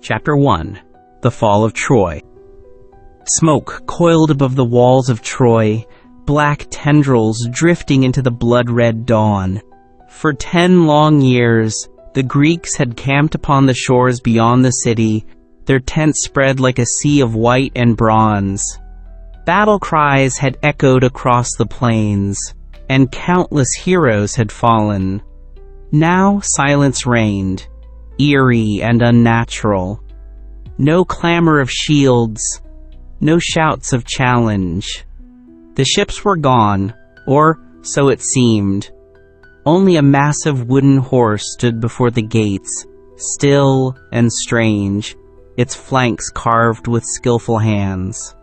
Chapter 1. The Fall of Troy. Smoke coiled above the walls of Troy, black tendrils drifting into the blood-red dawn. For 10 long years, the Greeks had camped upon the shores beyond the city, their tents spread like a sea of white and bronze. Battle cries had echoed across the plains, and countless heroes had fallen. Now silence reigned, eerie and unnatural. No clamor of shields, no shouts of challenge. The ships were gone, or so it seemed. Only a massive wooden horse stood before the gates, still and strange, its flanks carved with skillful hands.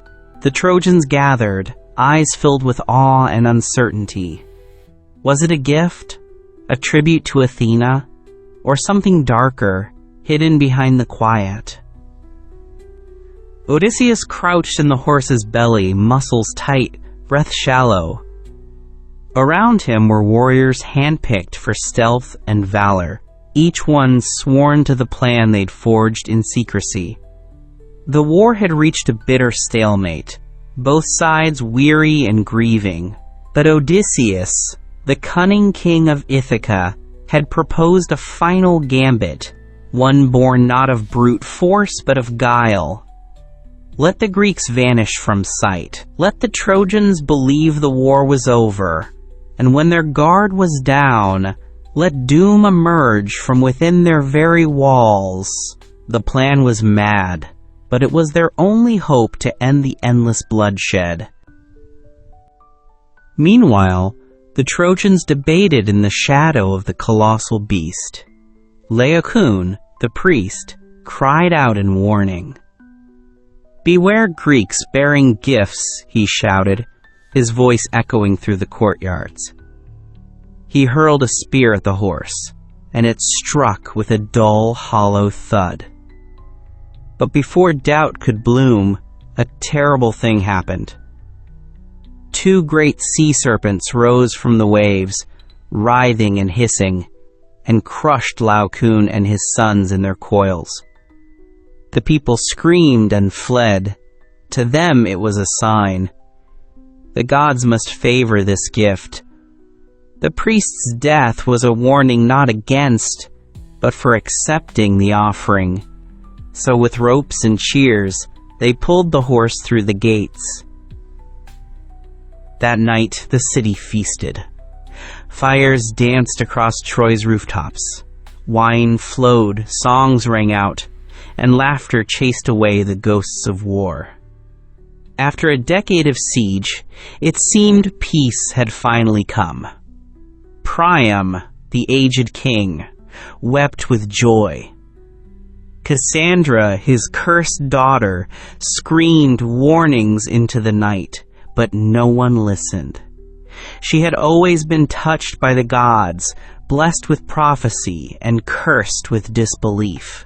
The Trojans gathered, eyes filled with awe and uncertainty. Was it a gift? A tribute to Athena? Or something darker, hidden behind the quiet? Odysseus crouched in the horse's belly, muscles tight, breath shallow. Around him were warriors handpicked for stealth and valor, each one sworn to the plan they'd forged in secrecy. The war had reached a bitter stalemate, both sides weary and grieving. But Odysseus, the cunning king of Ithaca, had proposed a final gambit, one born not of brute force but of guile. Let the Greeks vanish from sight. Let the Trojans believe the war was over. And when their guard was down, let doom emerge from within their very walls. The plan was mad, but it was their only hope to end the endless bloodshed. Meanwhile, the Trojans debated in the shadow of the colossal beast. Laocoon, the priest, cried out in warning. "Beware Greeks bearing gifts," he shouted, his voice echoing through the courtyards. He hurled a spear at the horse, and it struck with a dull, hollow thud. But before doubt could bloom, a terrible thing happened. 2 great sea serpents rose from the waves, writhing and hissing, and crushed Laocoon and his sons in their coils. The people screamed and fled. To them it was a sign. The gods must favor this gift. The priest's death was a warning not against, but for accepting the offering. So with ropes and cheers, they pulled the horse through the gates. That night, the city feasted. Fires danced across Troy's rooftops. Wine flowed, songs rang out, and laughter chased away the ghosts of war. After a decade of siege, it seemed peace had finally come. Priam, the aged king, wept with joy. Cassandra, his cursed daughter, screamed warnings into the night, but no one listened. She had always been touched by the gods, blessed with prophecy, and cursed with disbelief.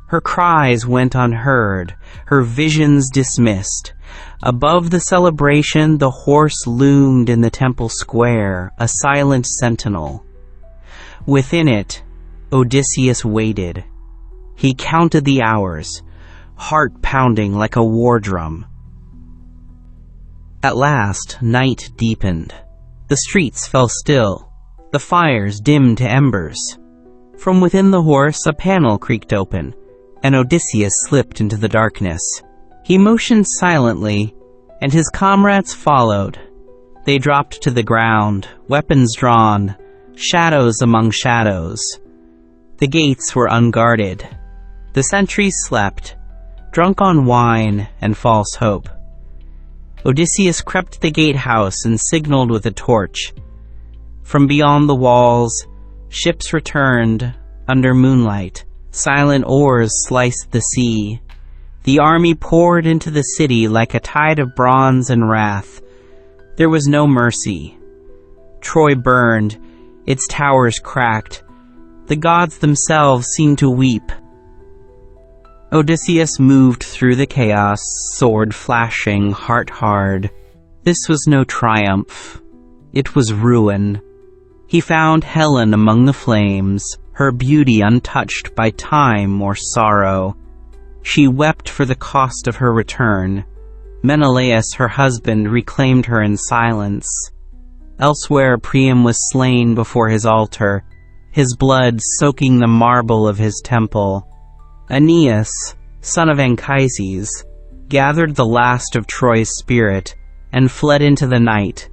Her cries went unheard, her visions dismissed. Above the celebration, the horse loomed in the temple square, a silent sentinel. Within it, Odysseus waited. He counted the hours, heart pounding like a war drum. At last, night deepened. The streets fell still, the fires dimmed to embers. From within the horse, a panel creaked open, and Odysseus slipped into the darkness. He motioned silently, and his comrades followed. They dropped to the ground, weapons drawn, shadows among shadows. The gates were unguarded. The sentries slept, drunk on wine and false hope. Odysseus crept to the gatehouse and signaled with a torch. From beyond the walls, ships returned, under moonlight. Silent oars sliced the sea. The army poured into the city like a tide of bronze and wrath. There was no mercy. Troy burned, its towers cracked. The gods themselves seemed to weep. Odysseus moved through the chaos, sword flashing, heart hard. This was no triumph. It was ruin. He found Helen among the flames, her beauty untouched by time or sorrow. She wept for the cost of her return. Menelaus, her husband, reclaimed her in silence. Elsewhere, Priam was slain before his altar, his blood soaking the marble of his temple. Aeneas, son of Anchises, gathered the last of Troy's spirit and fled into the night,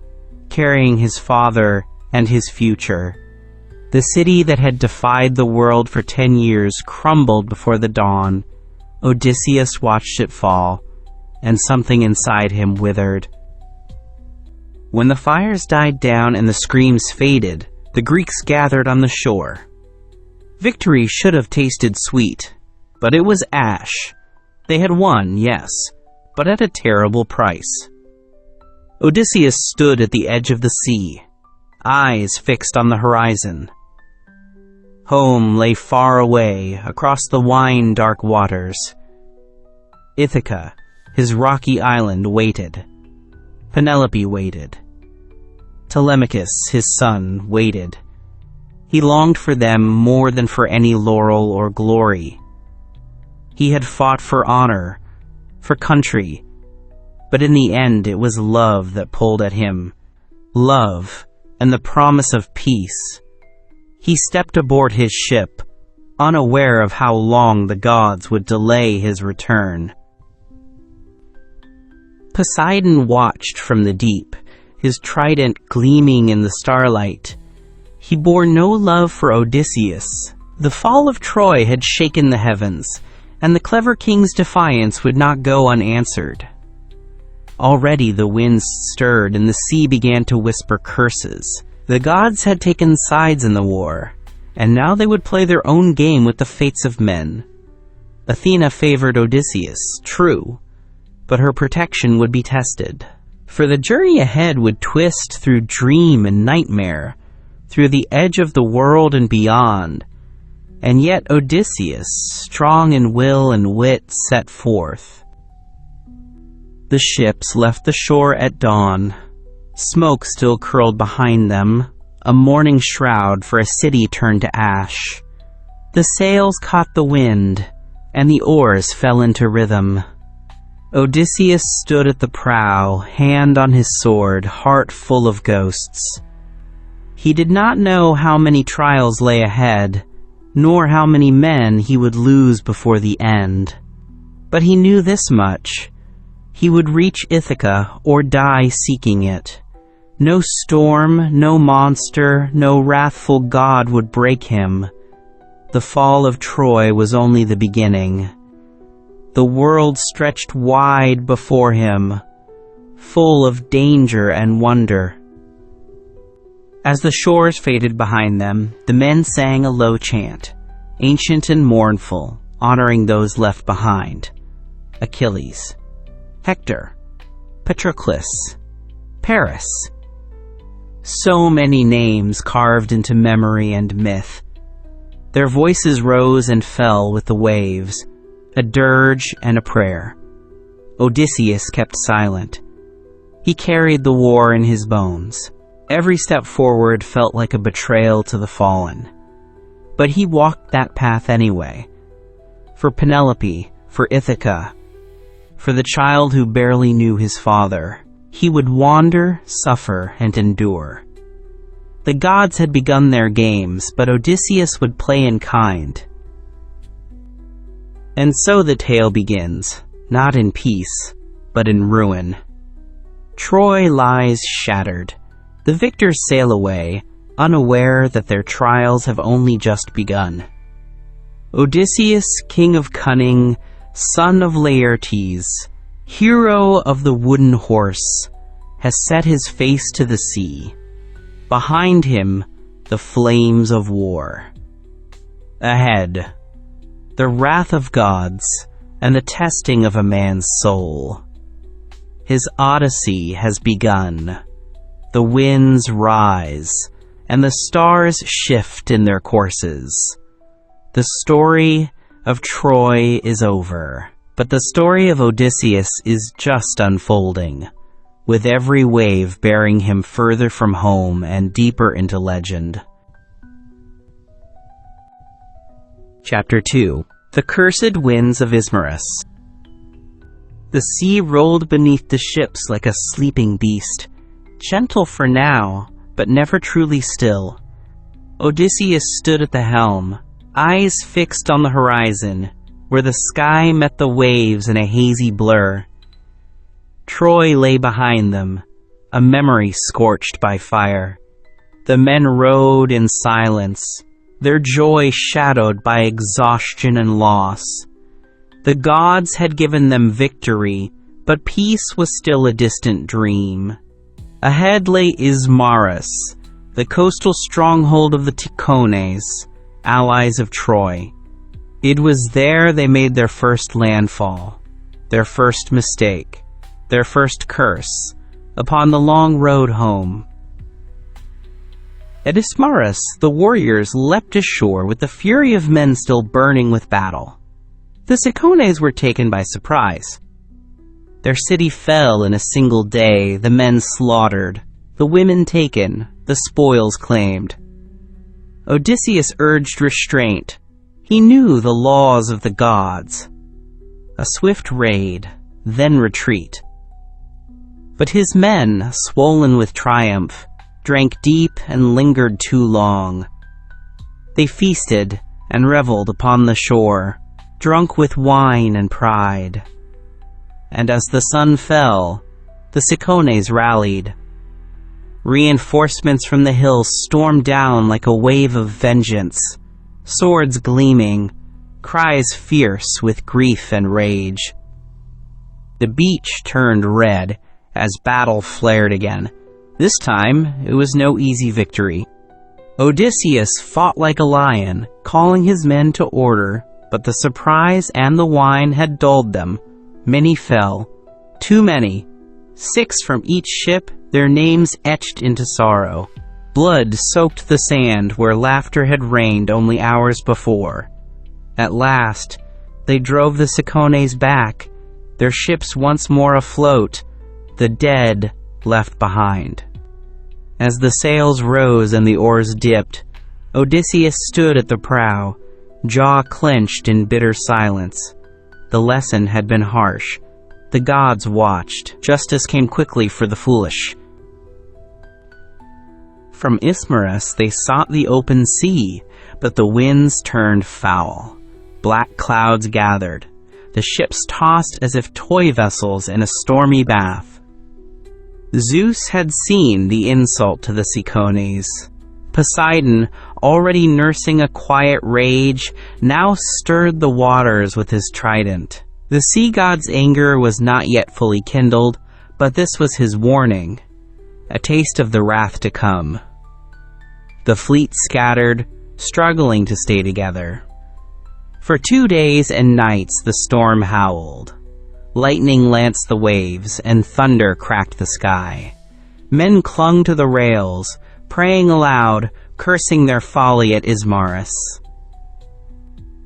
carrying his father and his future. The city that had defied the world for 10 years crumbled before the dawn. Odysseus watched it fall, and something inside him withered. When the fires died down and the screams faded, the Greeks gathered on the shore. Victory should have tasted sweet, but it was ash. They had won, yes, but at a terrible price. Odysseus stood at the edge of the sea, eyes fixed on the horizon. Home lay far away, across the wine-dark waters. Ithaca, his rocky island, waited. Penelope waited. Telemachus, his son, waited. He longed for them more than for any laurel or glory. He had fought for honor, for country, but in the end it was love that pulled at him. Love and the promise of peace. He stepped aboard his ship, unaware of how long the gods would delay his return. Poseidon watched from the deep, his trident gleaming in the starlight. He bore no love for Odysseus. The fall of Troy had shaken the heavens, and the clever king's defiance would not go unanswered. Already the winds stirred and the sea began to whisper curses. The gods had taken sides in the war, and now they would play their own game with the fates of men. Athena favored Odysseus, true, but her protection would be tested. For the journey ahead would twist through dream and nightmare, through the edge of the world and beyond. And yet Odysseus, strong in will and wit, set forth. The ships left the shore at dawn. Smoke still curled behind them, a mourning shroud for a city turned to ash. The sails caught the wind, and the oars fell into rhythm. Odysseus stood at the prow, hand on his sword, heart full of ghosts. He did not know how many trials lay ahead, nor how many men he would lose before the end. But he knew this much. He would reach Ithaca or die seeking it. No storm, no monster, no wrathful god would break him. The fall of Troy was only the beginning. The world stretched wide before him, full of danger and wonder. As the shores faded behind them, the men sang a low chant, ancient and mournful, honoring those left behind. Achilles, Hector, Patroclus, Paris. So many names carved into memory and myth. Their voices rose and fell with the waves, a dirge and a prayer. Odysseus kept silent. He carried the war in his bones. Every step forward felt like a betrayal to the fallen. But he walked that path anyway. For Penelope, for Ithaca, for the child who barely knew his father. He would wander, suffer, and endure. The gods had begun their games, but Odysseus would play in kind. And so the tale begins, not in peace, but in ruin. Troy lies shattered. The victors sail away, unaware that their trials have only just begun. Odysseus, king of cunning, son of Laertes, hero of the wooden horse, has set his face to the sea. Behind him, the flames of war. Ahead, the wrath of gods and the testing of a man's soul. His Odyssey has begun. The winds rise, and the stars shift in their courses. The story of Troy is over, but the story of Odysseus is just unfolding, with every wave bearing him further from home and deeper into legend. Chapter 2. The Cursed Winds of Ismarus. The sea rolled beneath the ships like a sleeping beast, gentle for now, but never truly still. Odysseus stood at the helm, eyes fixed on the horizon, where the sky met the waves in a hazy blur. Troy lay behind them, a memory scorched by fire. The men rowed in silence, their joy shadowed by exhaustion and loss. The gods had given them victory, but peace was still a distant dream. Ahead lay Ismarus, the coastal stronghold of the Ticones, allies of Troy. It was there they made their first landfall, their first mistake, their first curse, upon the long road home. At Ismarus, the warriors leapt ashore with the fury of men still burning with battle. The Ticones were taken by surprise. Their city fell in a single day, the men slaughtered, the women taken, the spoils claimed. Odysseus urged restraint. He knew the laws of the gods. A swift raid, then retreat. But his men, swollen with triumph, drank deep and lingered too long. They feasted and reveled upon the shore, drunk with wine and pride. And as the sun fell, the Ticones rallied. Reinforcements from the hills stormed down like a wave of vengeance, swords gleaming, cries fierce with grief and rage. The beach turned red as battle flared again. This time, it was no easy victory. Odysseus fought like a lion, calling his men to order, but the surprise and the wine had dulled them. Many fell. Too many. 6 from each ship, their names etched into sorrow. Blood soaked the sand where laughter had reigned only hours before. At last, they drove the Ticones back, their ships once more afloat, the dead left behind. As the sails rose and the oars dipped, Odysseus stood at the prow, jaw clenched in bitter silence. The lesson had been harsh. The gods watched. Justice came quickly for the foolish. From Ismarus they sought the open sea, but the winds turned foul. Black clouds gathered. The ships tossed as if toy vessels in a stormy bath. Zeus had seen the insult to the Ticones. Poseidon, already nursing a quiet rage, now stirred the waters with his trident. The sea god's anger was not yet fully kindled, but this was his warning, a taste of the wrath to come. The fleet scattered, struggling to stay together. For 2 days and nights the storm howled. Lightning lanced the waves, and thunder cracked the sky. Men clung to the rails, praying aloud, cursing their folly at Ismarus.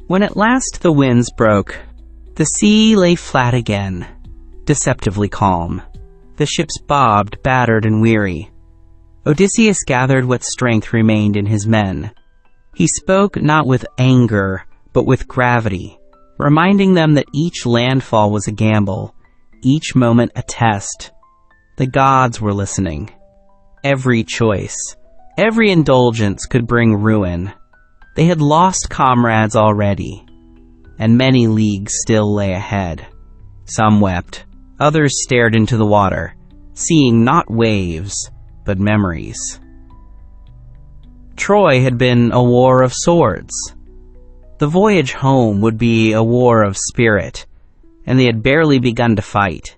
When at last the winds broke, the sea lay flat again, deceptively calm. The ships bobbed, battered and weary. Odysseus gathered what strength remained in his men. He spoke not with anger, but with gravity, reminding them that each landfall was a gamble, each moment a test. The gods were listening. Every choice, every indulgence could bring ruin. They had lost comrades already, and many leagues still lay ahead. Some wept, others stared into the water, seeing not waves, but memories. Troy had been a war of swords. The voyage home would be a war of spirit, and they had barely begun to fight.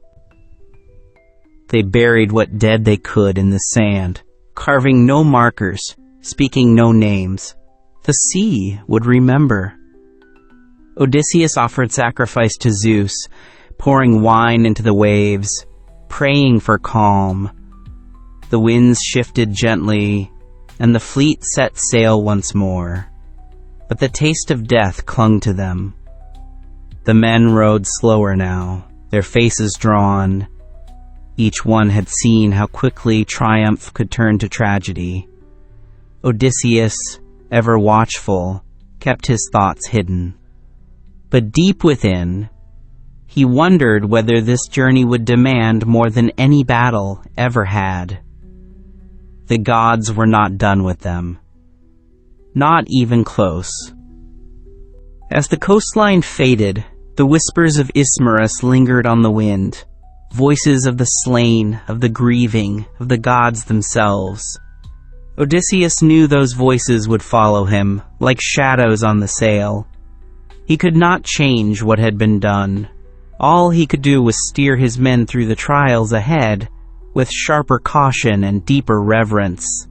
They buried what dead they could in the sand, carving no markers, speaking no names. The sea would remember. Odysseus offered sacrifice to Zeus, pouring wine into the waves, praying for calm. The winds shifted gently, and the fleet set sail once more. But the taste of death clung to them. The men rowed slower now, their faces drawn. Each one had seen how quickly triumph could turn to tragedy. Odysseus, ever watchful, kept his thoughts hidden. But deep within, he wondered whether this journey would demand more than any battle ever had. The gods were not done with them. Not even close. As the coastline faded, the whispers of Ismarus lingered on the wind. Voices of the slain, of the grieving, of the gods themselves. Odysseus knew those voices would follow him, like shadows on the sail. He could not change what had been done. All he could do was steer his men through the trials ahead, with sharper caution and deeper reverence.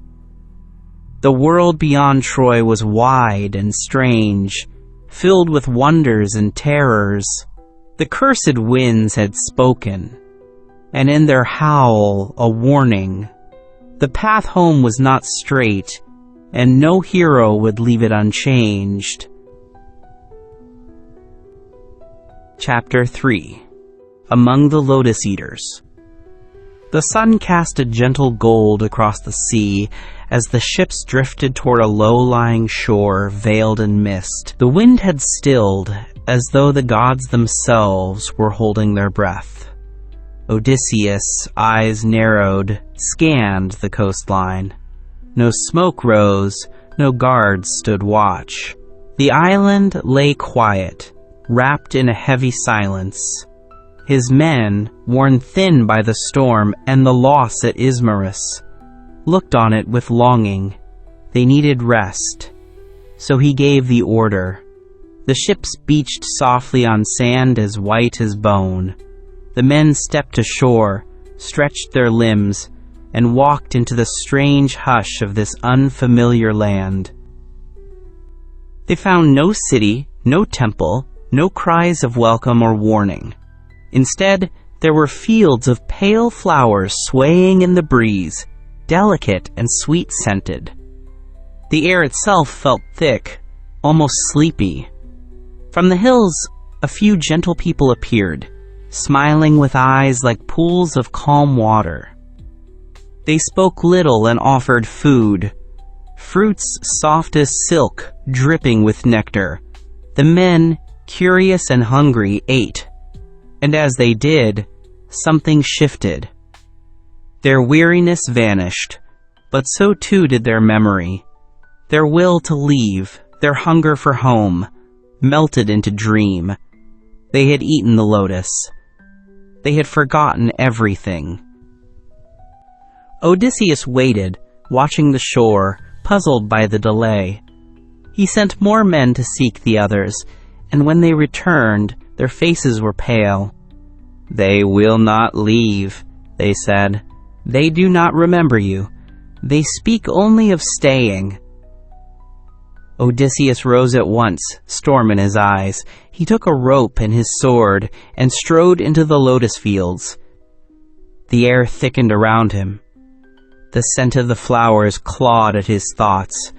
The world beyond Troy was wide and strange, filled with wonders and terrors. The cursed winds had spoken, and in their howl a warning. The path home was not straight, and no hero would leave it unchanged. Chapter 3. Among the Lotus-Eaters. The sun cast a gentle gold across the sea as the ships drifted toward a low-lying shore veiled in mist. The wind had stilled, as though the gods themselves were holding their breath. Odysseus, eyes narrowed, scanned the coastline. No smoke rose, no guards stood watch. The island lay quiet, wrapped in a heavy silence. His men, worn thin by the storm and the loss at Ismarus, looked on it with longing. They needed rest. So he gave the order. The ships beached softly on sand as white as bone. The men stepped ashore, stretched their limbs, and walked into the strange hush of this unfamiliar land. They found no city, no temple, no cries of welcome or warning. Instead, there were fields of pale flowers swaying in the breeze, delicate and sweet-scented. The air itself felt thick, almost sleepy. From the hills, a few gentle people appeared, smiling with eyes like pools of calm water. They spoke little and offered food, fruits soft as silk, dripping with nectar. The men, curious and hungry, ate, and as they did, something shifted. Their weariness vanished, but so too did their memory. Their will to leave, their hunger for home, melted into dream. They had eaten the lotus. They had forgotten everything. Odysseus waited, watching the shore, puzzled by the delay. He sent more men to seek the others, and when they returned, their faces were pale. "They will not leave," they said. "They do not remember you. They speak only of staying." Odysseus rose at once, storm in his eyes. He took a rope and his sword and strode into the lotus fields. The air thickened around him. The scent of the flowers clawed at his thoughts.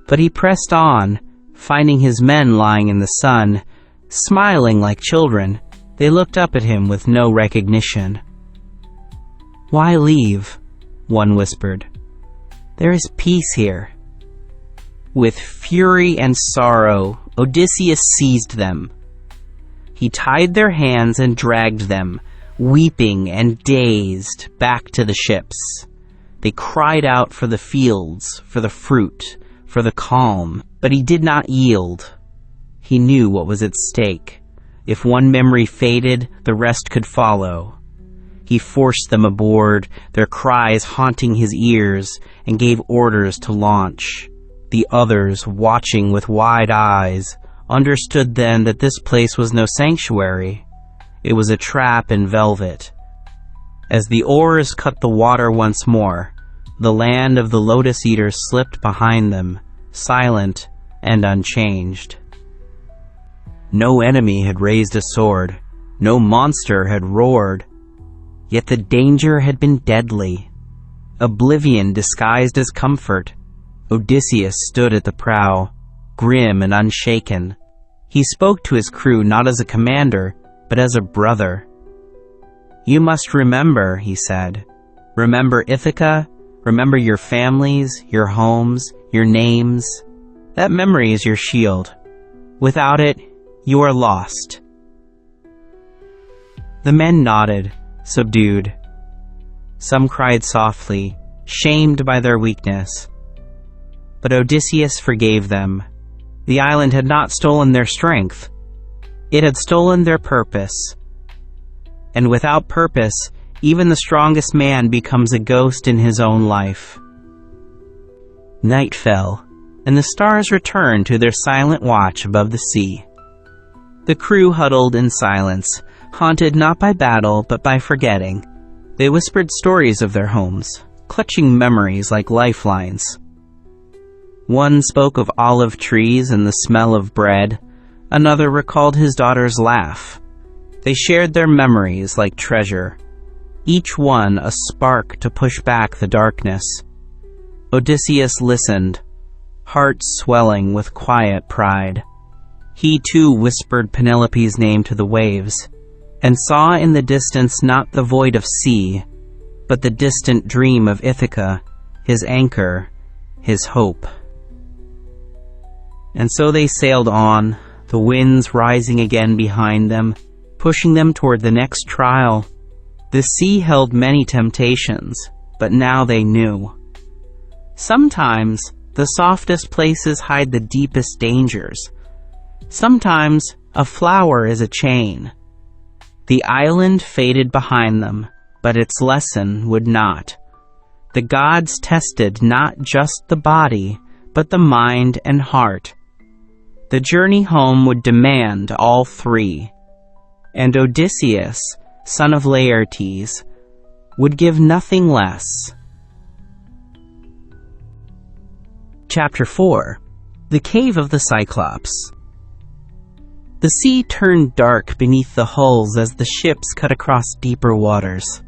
But he pressed on, finding his men lying in the sun, smiling like children. They looked up at him with no recognition. "Why leave?" one whispered. "There is peace here." With fury and sorrow, Odysseus seized them. He tied their hands and dragged them, weeping and dazed, back to the ships. They cried out for the fields, for the fruit, for the calm, but he did not yield. He knew what was at stake. If one memory faded, the rest could follow. He forced them aboard, their cries haunting his ears, and gave orders to launch. The others, watching with wide eyes, understood then that this place was no sanctuary. It was a trap in velvet. As the oars cut the water once more, the land of the Lotus-Eaters slipped behind them, silent and unchanged. No enemy had raised a sword, no monster had roared, yet the danger had been deadly. Oblivion disguised as comfort. Odysseus stood at the prow, grim and unshaken. He spoke to his crew not as a commander, but as a brother. "You must remember," he said. "Remember Ithaca, remember your families, your homes, your names. That memory is your shield. Without it, you are lost." The men nodded, subdued. Some cried softly, shamed by their weakness. But Odysseus forgave them. The island had not stolen their strength. It had stolen their purpose. And without purpose, even the strongest man becomes a ghost in his own life. Night fell, and the stars returned to their silent watch above the sea. The crew huddled in silence, haunted not by battle but by forgetting. They whispered stories of their homes, clutching memories like lifelines. One spoke of olive trees and the smell of bread. Another recalled his daughter's laugh. They shared their memories like treasure, each one a spark to push back the darkness. Odysseus listened, heart swelling with quiet pride. He too whispered Penelope's name to the waves, and saw in the distance not the void of sea, but the distant dream of Ithaca, his anchor, his hope. And so they sailed on, the winds rising again behind them, pushing them toward the next trial. The sea held many temptations, but now they knew. Sometimes the softest places hide the deepest dangers. Sometimes a flower is a chain. The island faded behind them, but its lesson would not. The gods tested not just the body, but the mind and heart. The journey home would demand all three, and Odysseus, son of Laertes, would give nothing less. Chapter 4. The Cave of the Cyclops. The sea turned dark beneath the hulls as the ships cut across deeper waters.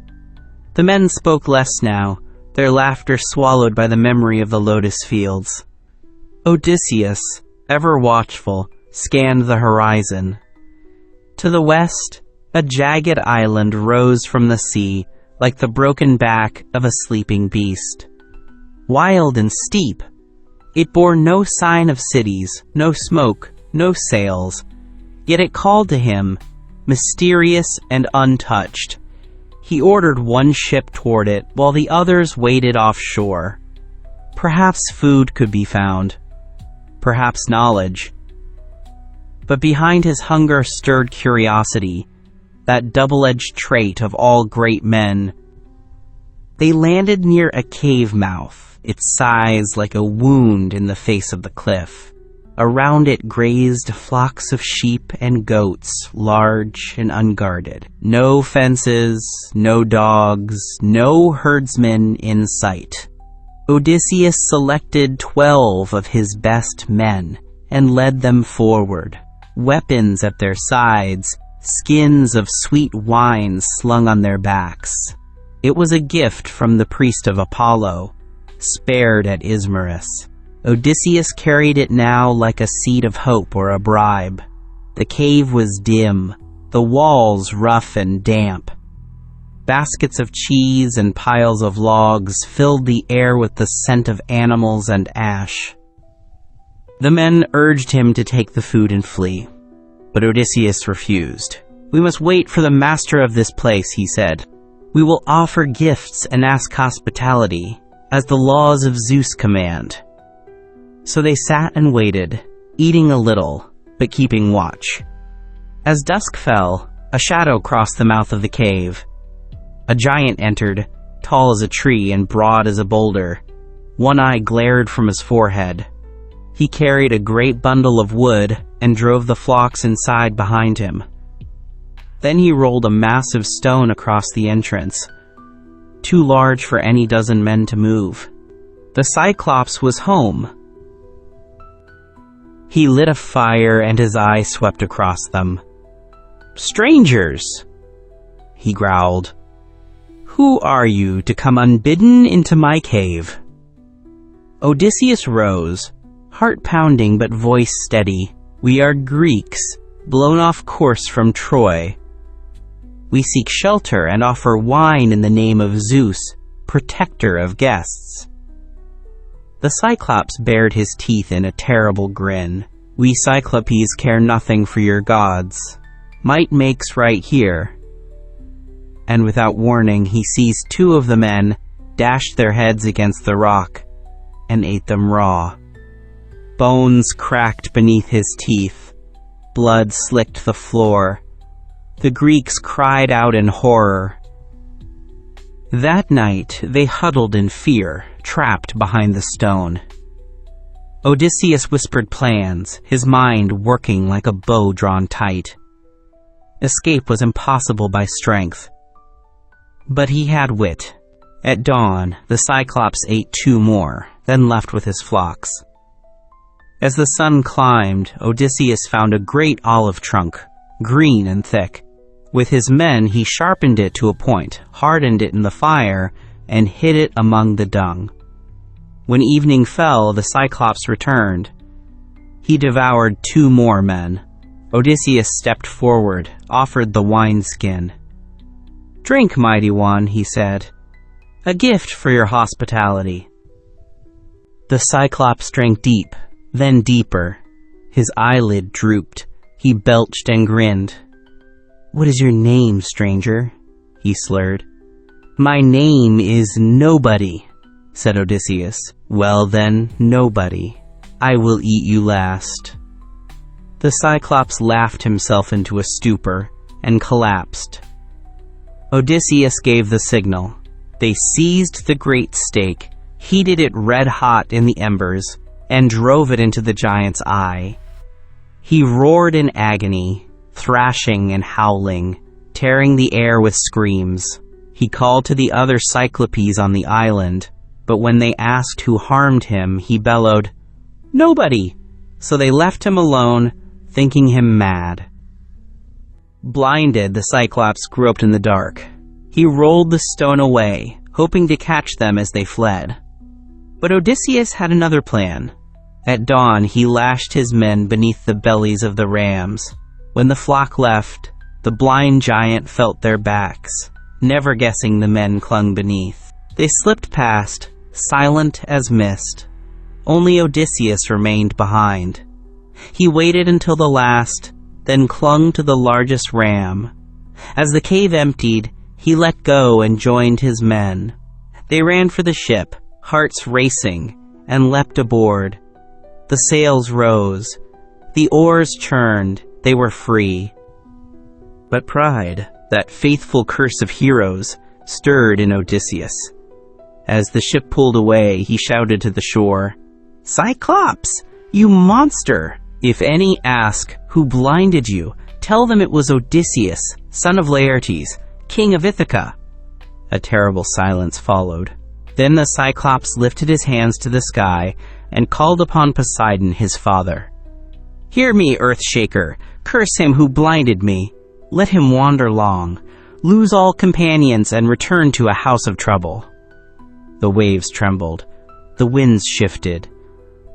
The men spoke less now, their laughter swallowed by the memory of the lotus fields. Odysseus, ever watchful, scanned the horizon. To the west, a jagged island rose from the sea like the broken back of a sleeping beast. Wild and steep, it bore no sign of cities, no smoke, no sails, yet it called to him, mysterious and untouched. He ordered one ship toward it while the others waited offshore. Perhaps food could be found, perhaps knowledge. But behind his hunger stirred curiosity, that double-edged trait of all great men. They landed near a cave mouth, its size like a wound in the face of the cliff. Around it grazed flocks of sheep and goats, large and unguarded. No fences, no dogs, no herdsmen in sight. Odysseus selected 12 of his best men and led them forward, weapons at their sides, skins of sweet wine slung on their backs. It was a gift from the priest of Apollo, spared at Ismarus. Odysseus carried it now like a seed of hope or a bribe. The cave was dim, the walls rough and damp. Baskets of cheese and piles of logs filled the air with the scent of animals and ash. The men urged him to take the food and flee, but Odysseus refused. "We must wait for the master of this place," he said. "We will offer gifts and ask hospitality, as the laws of Zeus command." So they sat and waited, eating a little, but keeping watch. As dusk fell, a shadow crossed the mouth of the cave. A giant entered, tall as a tree and broad as a boulder. One eye glared from his forehead. He carried a great bundle of wood and drove the flocks inside behind him. Then he rolled a massive stone across the entrance, too large for any dozen men to move. The Cyclops was home. He lit a fire and his eye swept across them. "Strangers," he growled. "Who are you to come unbidden into my cave?" Odysseus rose, heart pounding but voice steady. "We are Greeks, blown off course from Troy. We seek shelter and offer wine in the name of Zeus, protector of guests." The Cyclops bared his teeth in a terrible grin. "We Cyclopes care nothing for your gods. Might makes right here." And without warning, he seized two of the men, dashed their heads against the rock, and ate them raw. Bones cracked beneath his teeth. Blood slicked the floor. The Greeks cried out in horror. That night, they huddled in fear, trapped behind the stone. Odysseus whispered plans, his mind working like a bow drawn tight. Escape was impossible by strength. But he had wit. At dawn, the Cyclops ate two more, then left with his flocks. As the sun climbed, Odysseus found a great olive trunk, green and thick. With his men, he sharpened it to a point, hardened it in the fire, and hid it among the dung. When evening fell, the Cyclops returned. He devoured two more men. Odysseus stepped forward, offered the wineskin. "Drink, mighty one," he said. "A gift for your hospitality." The Cyclops drank deep, then deeper. His eyelid drooped. He belched and grinned. "What is your name, stranger?" he slurred. "My name is Nobody," said Odysseus. "Well then, Nobody. I will eat you last." The Cyclops laughed himself into a stupor and collapsed. Odysseus gave the signal. They seized the great stake, heated it red hot in the embers, and drove it into the giant's eye. He roared in agony, thrashing and howling, tearing the air with screams. He called to the other Cyclopes on the island, but when they asked who harmed him, he bellowed, "Nobody!" So they left him alone, thinking him mad. Blinded, the Cyclops groped in the dark. He rolled the stone away, hoping to catch them as they fled. But Odysseus had another plan. At dawn, he lashed his men beneath the bellies of the rams. When the flock left, the blind giant felt their backs, never guessing the men clung beneath. They slipped past, silent as mist. Only Odysseus remained behind. He waited until the last, then clung to the largest ram. As the cave emptied, he let go and joined his men. They ran for the ship, hearts racing, and leapt aboard. The sails rose. The oars churned. They were free. But pride, that faithful curse of heroes, stirred in Odysseus. As the ship pulled away, he shouted to the shore, "Cyclops, you monster! If any ask who blinded you, tell them it was Odysseus, son of Laertes, king of Ithaca." A terrible silence followed. Then the Cyclops lifted his hands to the sky and called upon Poseidon, his father. "Hear me, Earthshaker! Curse him who blinded me! Let him wander long, lose all companions, and return to a house of trouble." The waves trembled. The winds shifted.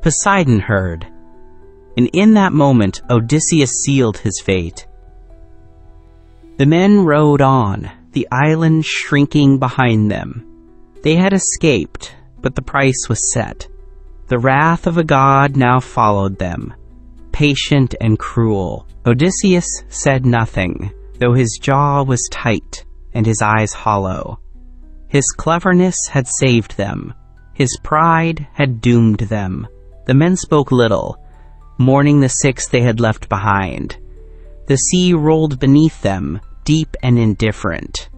Poseidon heard. And in that moment, Odysseus sealed his fate. The men rowed on, the island shrinking behind them. They had escaped, but the price was set. The wrath of a god now followed them, patient and cruel. Odysseus said nothing, though his jaw was tight and his eyes hollow. His cleverness had saved them. His pride had doomed them. The men spoke little, mourning the six they had left behind. The sea rolled beneath them, deep and indifferent.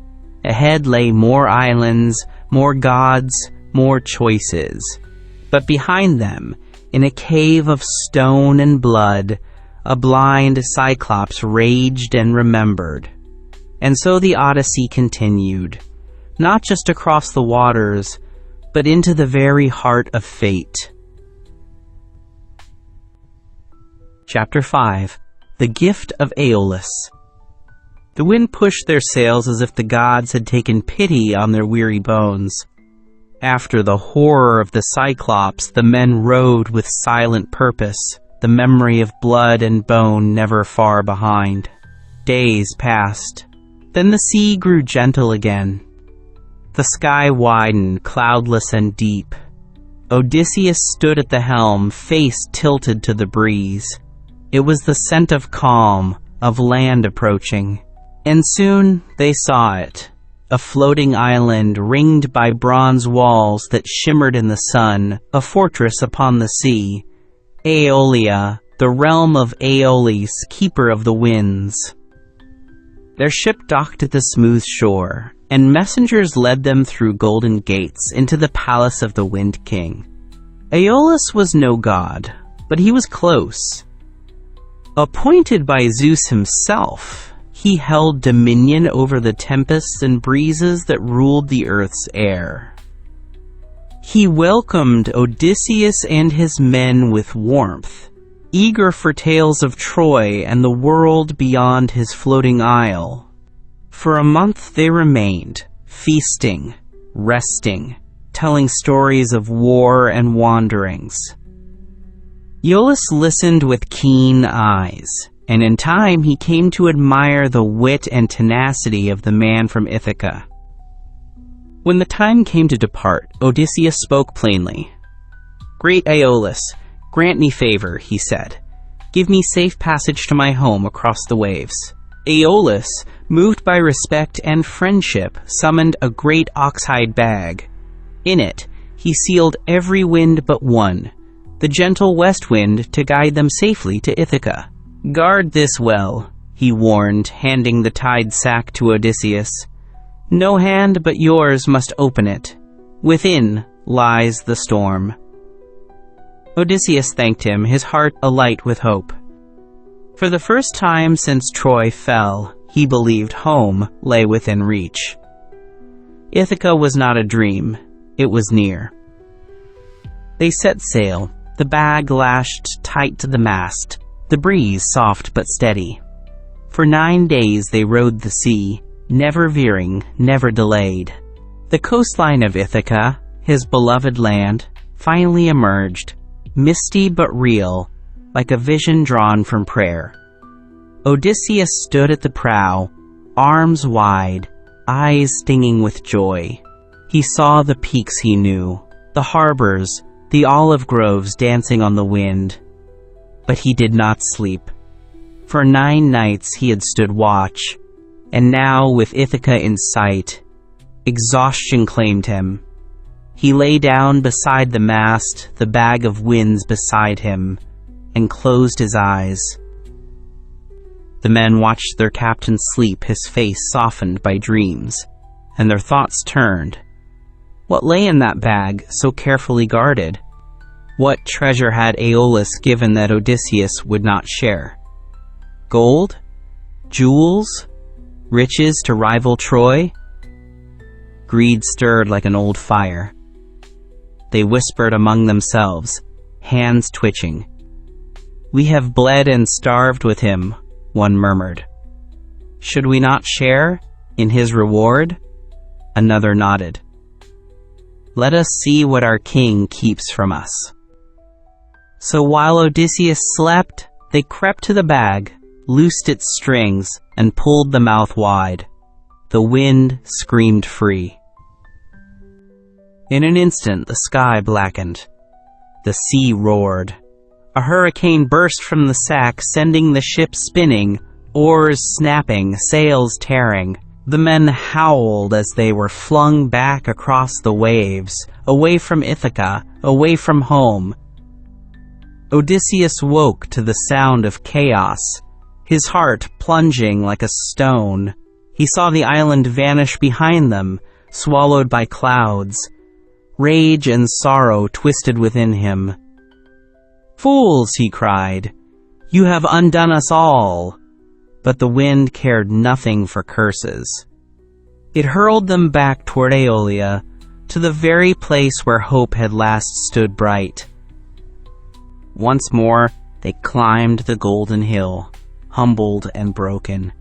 Ahead lay more islands, more gods, more choices. But behind them, in a cave of stone and blood, a blind Cyclops raged and remembered. And so the Odyssey continued, not just across the waters, but into the very heart of fate. Chapter 5. The Gift of Aeolus. The wind pushed their sails as if the gods had taken pity on their weary bones. After the horror of the Cyclops, the men rowed with silent purpose, the memory of blood and bone never far behind. Days passed. Then the sea grew gentle again. The sky widened, cloudless and deep. Odysseus stood at the helm, face tilted to the breeze. It was the scent of calm, of land approaching. And soon they saw it. A floating island ringed by bronze walls that shimmered in the sun, a fortress upon the sea. Aeolia, the realm of Aeolus, keeper of the winds. Their ship docked at the smooth shore, and messengers led them through golden gates into the palace of the Wind King. Aeolus was no god, but he was close. Appointed by Zeus himself, he held dominion over the tempests and breezes that ruled the earth's air. He welcomed Odysseus and his men with warmth, eager for tales of Troy and the world beyond his floating isle. For a month they remained, feasting, resting, telling stories of war and wanderings. Aeolus listened with keen eyes, and in time he came to admire the wit and tenacity of the man from Ithaca. When the time came to depart, Odysseus spoke plainly. "Great Aeolus, grant me favor," he said. "Give me safe passage to my home across the waves." Aeolus, moved by respect and friendship, summoned a great oxhide bag. In it, he sealed every wind but one, the gentle west wind, to guide them safely to Ithaca. "Guard this well," he warned, handing the tied sack to Odysseus. "No hand but yours must open it. Within lies the storm." Odysseus thanked him, his heart alight with hope. For the first time since Troy fell, he believed home lay within reach. Ithaca was not a dream, it was near. They set sail, the bag lashed tight to the mast, the breeze soft but steady. For 9 days they rode the sea, never veering, never delayed. The coastline of Ithaca, his beloved land, finally emerged, misty but real, like a vision drawn from prayer. Odysseus stood at the prow, arms wide, eyes stinging with joy. He saw the peaks he knew, the harbors, the olive groves dancing on the wind. But he did not sleep. For 9 nights he had stood watch, and now, with Ithaca in sight, exhaustion claimed him. He lay down beside the mast, the bag of winds beside him, and closed his eyes. The men watched their captain sleep, his face softened by dreams, and their thoughts turned. What lay in that bag, so carefully guarded? What treasure had Aeolus given that Odysseus would not share? Gold? Jewels? Riches to rival Troy? Greed stirred like an old fire. They whispered among themselves, hands twitching. "We have bled and starved with him," one murmured. "Should we not share in his reward?" Another nodded. "Let us see what our king keeps from us." So while Odysseus slept, they crept to the bag, loosed its strings, and pulled the mouth wide. The wind screamed free. In an instant, the sky blackened. The sea roared. A hurricane burst from the sack, sending the ship spinning, oars snapping, sails tearing. The men howled as they were flung back across the waves, away from Ithaca, away from home. Odysseus woke to the sound of chaos, his heart plunging like a stone. He saw the island vanish behind them, swallowed by clouds. Rage and sorrow twisted within him. "Fools," he cried, "you have undone us all." But the wind cared nothing for curses. It hurled them back toward Aeolia, to the very place where hope had last stood bright. Once more, they climbed the golden hill, humbled and broken.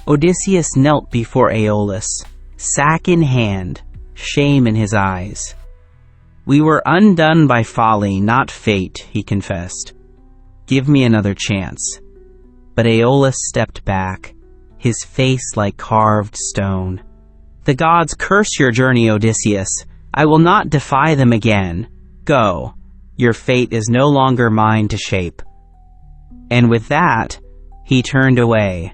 Odysseus knelt before Aeolus, sack in hand, shame in his eyes. "We were undone by folly, not fate," he confessed. "Give me another chance." But Aeolus stepped back, his face like carved stone. "The gods curse your journey, Odysseus. I will not defy them again. Go, your fate is no longer mine to shape." And with that, he turned away.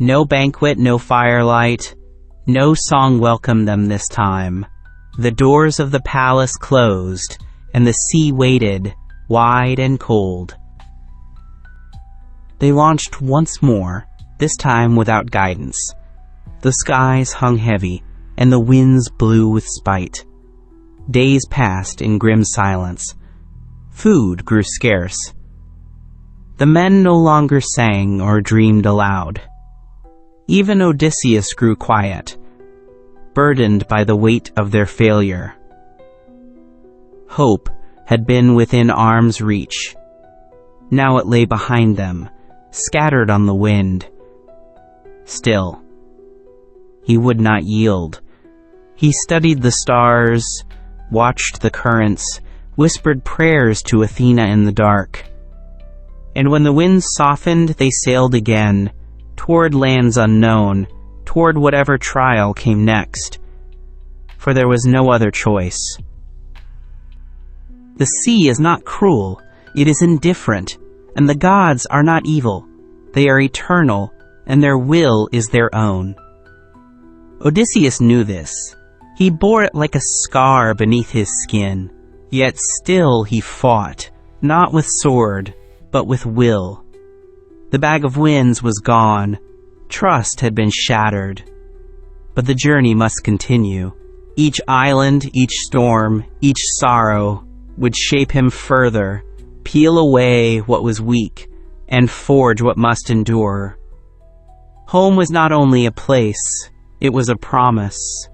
No banquet, no firelight, no song welcomed them this time. The doors of the palace closed, and the sea waited, wide and cold. They launched once more, this time without guidance. The skies hung heavy, and the winds blew with spite. Days passed in grim silence. Food grew scarce. The men no longer sang or dreamed aloud. Even Odysseus grew quiet, burdened by the weight of their failure. Hope had been within arm's reach. Now it lay behind them, scattered on the wind. Still, he would not yield. He studied the stars, watched the currents, whispered prayers to Athena in the dark. And when the winds softened, they sailed again, toward lands unknown, toward whatever trial came next. For there was no other choice. The sea is not cruel, it is indifferent, and the gods are not evil. They are eternal, and their will is their own. Odysseus knew this. He bore it like a scar beneath his skin, yet still he fought, not with sword, but with will. The bag of winds was gone, trust had been shattered, but the journey must continue. Each island, each storm, each sorrow would shape him further, peel away what was weak, and forge what must endure. Home was not only a place, it was a promise.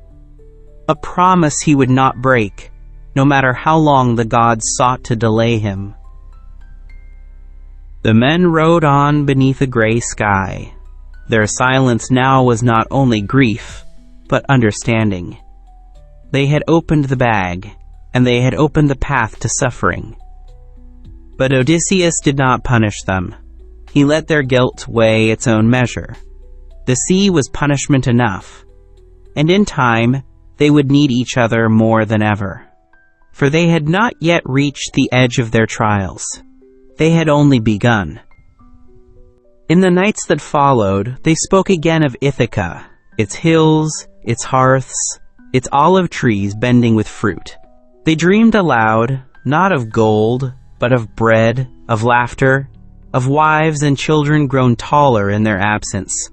A promise he would not break, no matter how long the gods sought to delay him. The men rode on beneath a gray sky. Their silence now was not only grief, but understanding. They had opened the bag, and they had opened the path to suffering. But Odysseus did not punish them. He let their guilt weigh its own measure. The sea was punishment enough, and in time they would need each other more than ever. For they had not yet reached the edge of their trials. They had only begun. In the nights that followed, they spoke again of Ithaca, its hills, its hearths, its olive trees bending with fruit. They dreamed aloud, not of gold, but of bread, of laughter, of wives and children grown taller in their absence.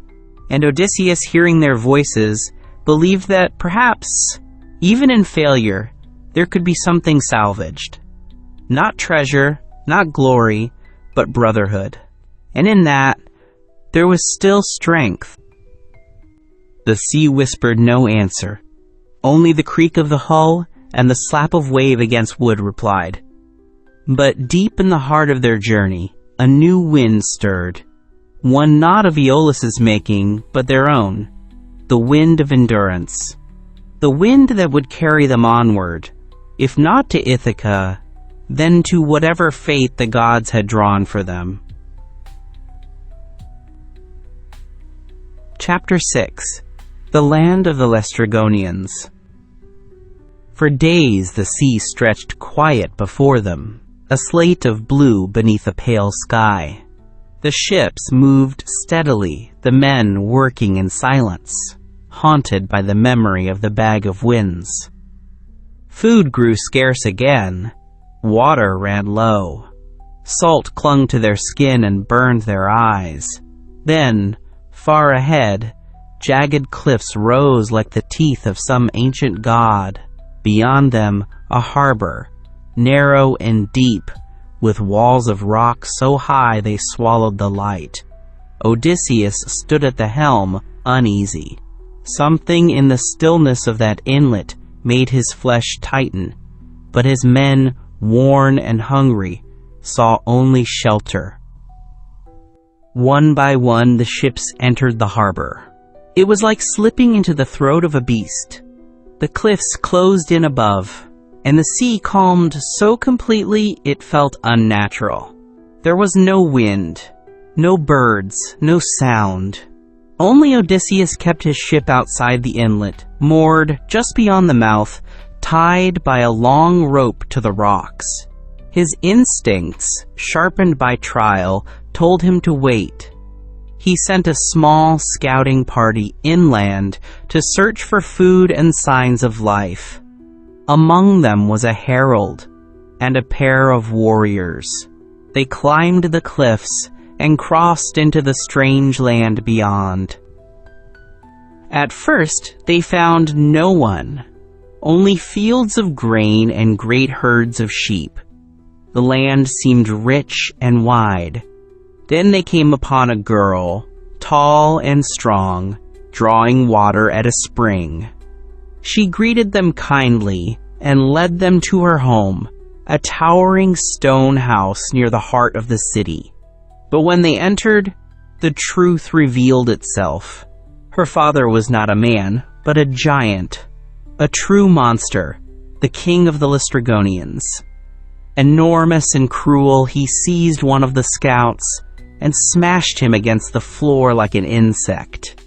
And Odysseus, hearing their voices, believed that perhaps, even in failure, there could be something salvaged. Not treasure, not glory, but brotherhood. And in that, there was still strength. The sea whispered no answer. Only the creak of the hull and the slap of wave against wood replied. But deep in the heart of their journey, a new wind stirred. One not of Aeolus's making, but their own. The wind of endurance. The wind that would carry them onward, if not to Ithaca, then to whatever fate the gods had drawn for them. Chapter 6. The Land of the Laestrygonians. For days the sea stretched quiet before them, a slate of blue beneath a pale sky. The ships moved steadily, the men working in silence, haunted by the memory of the bag of winds. Food grew scarce again. Water ran low. Salt clung to their skin and burned their eyes. Then, far ahead, jagged cliffs rose like the teeth of some ancient god. Beyond them, a harbor, narrow and deep, with walls of rock so high they swallowed the light. Odysseus stood at the helm, uneasy. Something in the stillness of that inlet made his flesh tighten, but his men, worn and hungry, saw only shelter. One by one the ships entered the harbor. It was like slipping into the throat of a beast. The cliffs closed in above, and the sea calmed so completely it felt unnatural. There was no wind, no birds, no sound. Only Odysseus kept his ship outside the inlet, moored just beyond the mouth, tied by a long rope to the rocks. His instincts, sharpened by trial, told him to wait. He sent a small scouting party inland to search for food and signs of life. Among them was a herald and a pair of warriors. They climbed the cliffs and crossed into the strange land beyond. At first, they found no one, only fields of grain and great herds of sheep. The land seemed rich and wide. Then they came upon a girl, tall and strong, drawing water at a spring. She greeted them kindly and led them to her home, a towering stone house near the heart of the city. But when they entered, the truth revealed itself. Her father was not a man, but a giant, a true monster, the king of the Laestrygonians. Enormous and cruel, he seized one of the scouts and smashed him against the floor like an insect.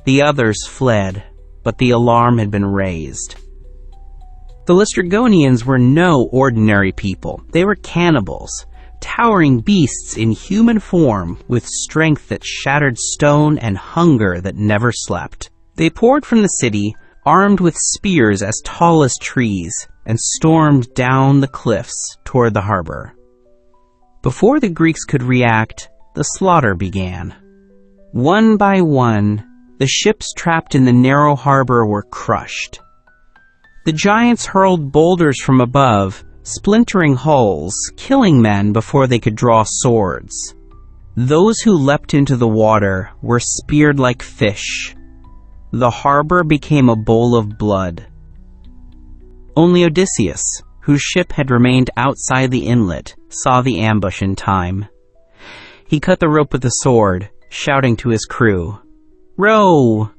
The others fled, but the alarm had been raised. The Laestrygonians were no ordinary people. They were cannibals, towering beasts in human form with strength that shattered stone and hunger that never slept. They poured from the city, armed with spears as tall as trees, and stormed down the cliffs toward the harbor. Before the Greeks could react, the slaughter began. One by one, the ships trapped in the narrow harbor were crushed. The giants hurled boulders from above, splintering hulls, killing men before they could draw swords. Those who leapt into the water were speared like fish. The harbor became a bowl of blood. Only Odysseus, whose ship had remained outside the inlet, saw the ambush in time. He cut the rope with a sword, shouting to his crew, "Row!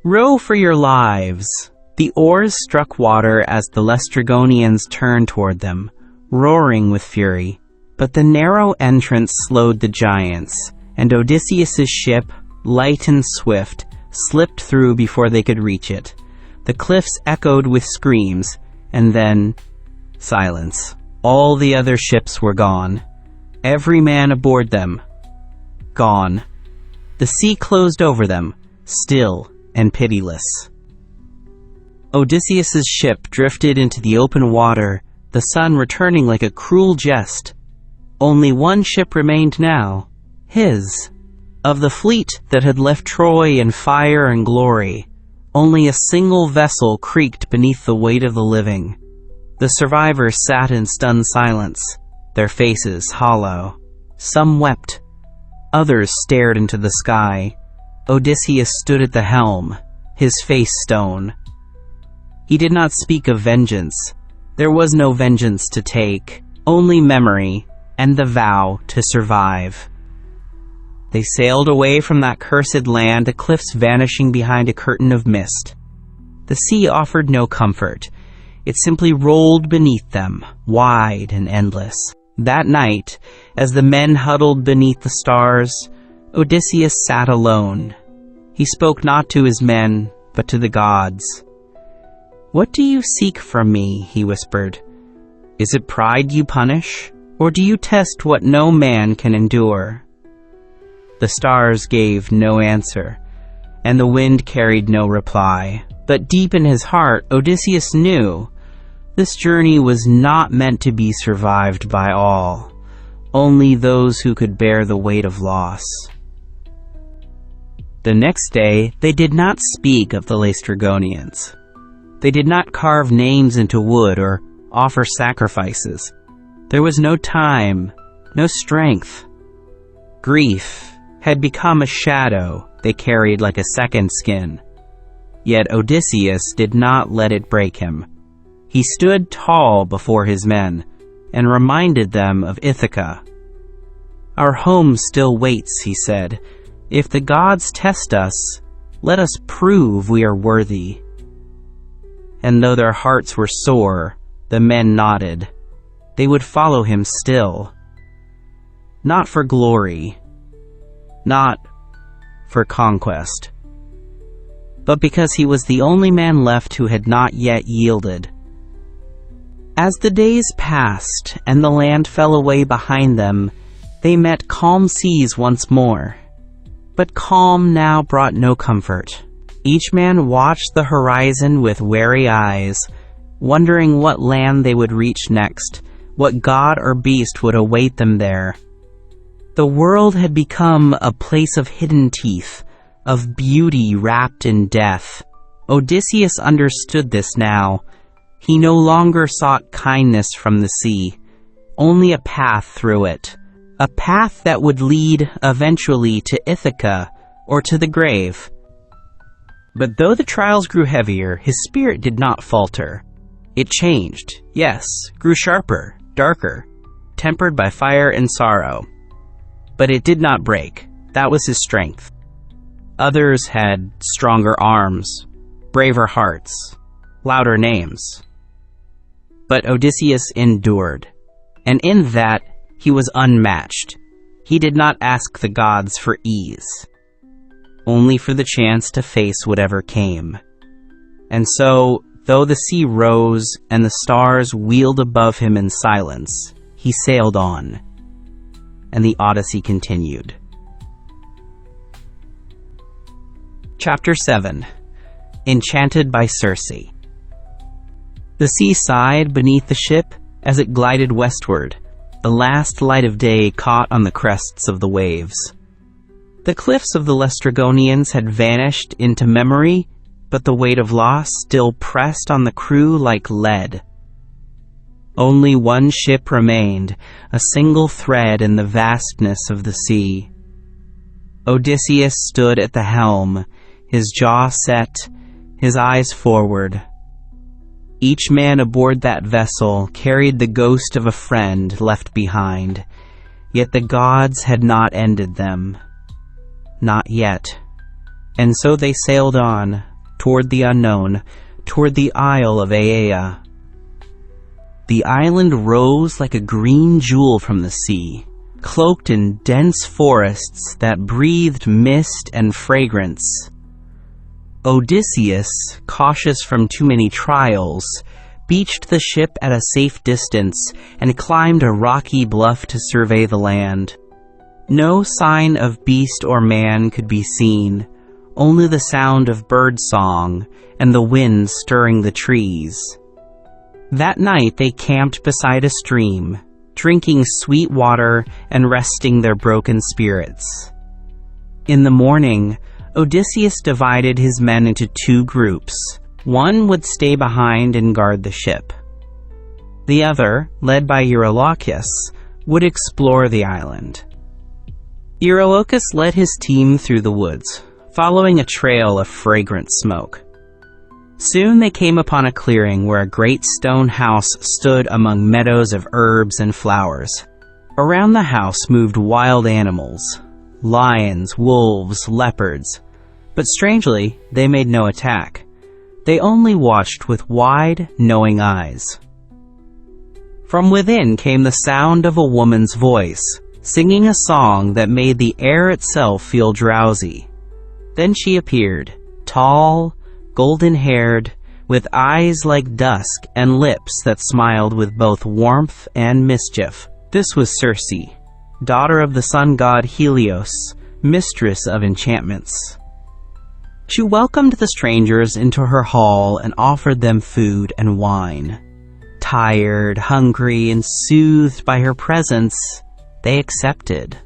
Row for your lives!" The oars struck water as the Laestrygonians turned toward them, roaring with fury. But the narrow entrance slowed the giants, and Odysseus's ship, light and swift, slipped through before they could reach it. The cliffs echoed with screams, and then silence. All the other ships were gone. Every man aboard them, gone. The sea closed over them, still and pitiless. Odysseus's ship drifted into the open water, the sun returning like a cruel jest. Only one ship remained now, his. Of the fleet that had left Troy in fire and glory, only a single vessel creaked beneath the weight of the living. The survivors sat in stunned silence, their faces hollow. Some wept. Others stared into the sky. Odysseus stood at the helm, his face stone. He did not speak of vengeance. There was no vengeance to take, only memory and the vow to survive. They sailed away from that cursed land, the cliffs vanishing behind a curtain of mist. The sea offered no comfort. It simply rolled beneath them, wide and endless. That night, as the men huddled beneath the stars, Odysseus sat alone. He spoke not to his men, but to the gods. "What do you seek from me?" he whispered. "Is it pride you punish, or do you test what no man can endure?" The stars gave no answer, and the wind carried no reply. But deep in his heart, Odysseus knew this journey was not meant to be survived by all, only those who could bear the weight of loss. The next day, they did not speak of the Laestrygonians. They did not carve names into wood or offer sacrifices. There was no time, no strength. Grief had become a shadow they carried like a second skin. Yet Odysseus did not let it break him. He stood tall before his men and reminded them of Ithaca. "Our home still waits," he said. "If the gods test us, let us prove we are worthy." And though their hearts were sore, the men nodded. They would follow him still. Not for glory, not for conquest, but because he was the only man left who had not yet yielded. As the days passed and the land fell away behind them, they met calm seas once more. But calm now brought no comfort. Each man watched the horizon with wary eyes, wondering what land they would reach next, what god or beast would await them there. The world had become a place of hidden teeth, of beauty wrapped in death. Odysseus understood this now. He no longer sought kindness from the sea, only a path through it, a path that would lead eventually to Ithaca or to the grave. But though the trials grew heavier, his spirit did not falter. It changed, yes, grew sharper, darker, tempered by fire and sorrow. But it did not break. That was his strength. Others had stronger arms, braver hearts, louder names. But Odysseus endured, and in that he was unmatched. He did not ask the gods for ease, only for the chance to face whatever came. And so, though the sea rose and the stars wheeled above him in silence, he sailed on, and the Odyssey continued. Chapter 7. Enchanted by Circe. The sea sighed beneath the ship as it glided westward, the last light of day caught on the crests of the waves. The cliffs of the Laestrygonians had vanished into memory, but the weight of loss still pressed on the crew like lead. Only one ship remained, a single thread in the vastness of the sea. Odysseus stood at the helm, his jaw set, his eyes forward. Each man aboard that vessel carried the ghost of a friend left behind, yet the gods had not ended them. Not yet. And so they sailed on, toward the unknown, toward the Isle of Aeolus. The island rose like a green jewel from the sea, cloaked in dense forests that breathed mist and fragrance. Odysseus, cautious from too many trials, beached the ship at a safe distance and climbed a rocky bluff to survey the land. No sign of beast or man could be seen, only the sound of bird song and the wind stirring the trees. That night they camped beside a stream, drinking sweet water and resting their broken spirits. In the morning, Odysseus divided his men into two groups. One would stay behind and guard the ship. The other, led by Aeolus, would explore the island. Aeolus led his team through the woods, following a trail of fragrant smoke. Soon they came upon a clearing where a great stone house stood among meadows of herbs and flowers. Around the house moved wild animals, lions, wolves, leopards. But strangely, they made no attack. They only watched with wide, knowing eyes. From within came the sound of a woman's voice, singing a song that made the air itself feel drowsy. Then she appeared, tall, golden-haired, with eyes like dusk and lips that smiled with both warmth and mischief. This was Circe, daughter of the sun god Aeolus, mistress of enchantments. She welcomed the strangers into her hall and offered them food and wine. Tired, hungry, and soothed by her presence, they accepted.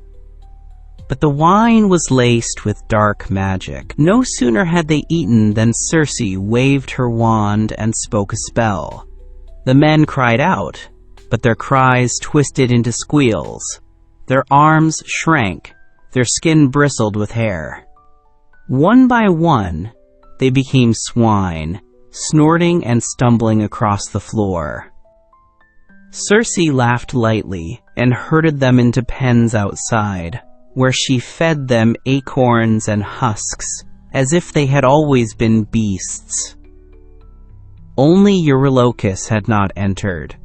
But the wine was laced with dark magic. No sooner had they eaten than Circe waved her wand and spoke a spell. The men cried out, but their cries twisted into squeals. Their arms shrank, their skin bristled with hair. One by one, they became swine, snorting and stumbling across the floor. Circe laughed lightly and herded them into pens outside, where she fed them acorns and husks, as if they had always been beasts. Only Aeolus had not entered.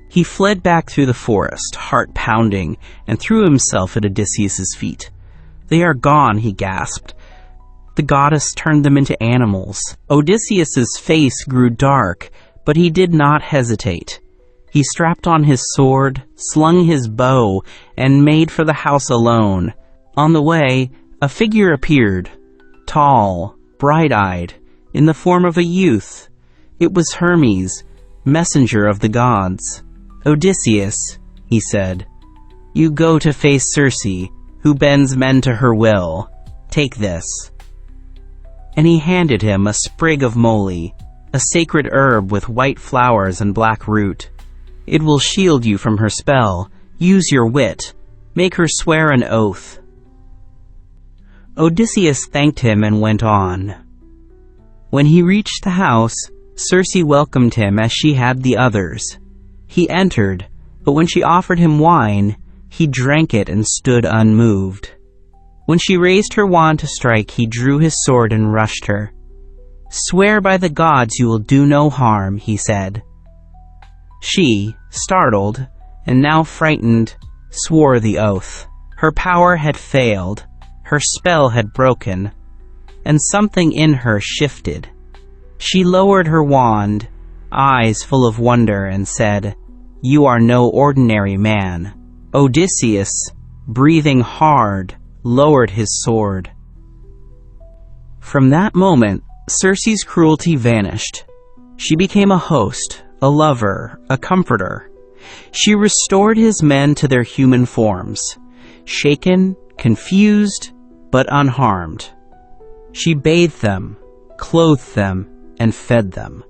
He fled back through the forest, heart pounding, and threw himself at Odysseus's feet. "They are gone," he gasped. The goddess turned them into animals. Odysseus's face grew dark, but he did not hesitate. He strapped on his sword, slung his bow, and made for the house alone. On the way, a figure appeared, tall, bright-eyed, in the form of a youth. It was Hermes, messenger of the gods. "Odysseus," he said, "you go to face Circe, who bends men to her will. Take this." And he handed him a sprig of moly, a sacred herb with white flowers and black root. "It will shield you from her spell. Use your wit. Make her swear an oath." Odysseus thanked him and went on. When he reached the house, Circe welcomed him as she had the others. He entered, but when she offered him wine, he drank it and stood unmoved. When she raised her wand to strike, he drew his sword and rushed her. "Swear by the gods you will do no harm," he said. She, startled, and now frightened, swore the oath. Her power had failed, her spell had broken, and something in her shifted. She lowered her wand, eyes full of wonder, and said, "You are no ordinary man." Odysseus, breathing hard, lowered his sword. From that moment, Circe's cruelty vanished. She became a host, a lover, a comforter. She restored his men to their human forms, shaken, confused, but unharmed. She bathed them, clothed them, and fed them.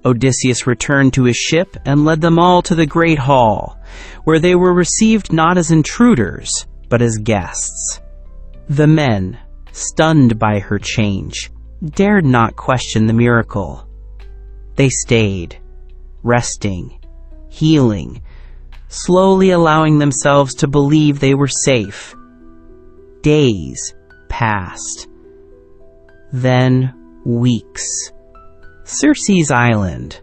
Odysseus returned to his ship and led them all to the great hall, where they were received not as intruders, but as guests. The men, stunned by her change, dared not question the miracle. They stayed, resting, healing, slowly allowing themselves to believe they were safe. Days passed. Then weeks. Circe's island,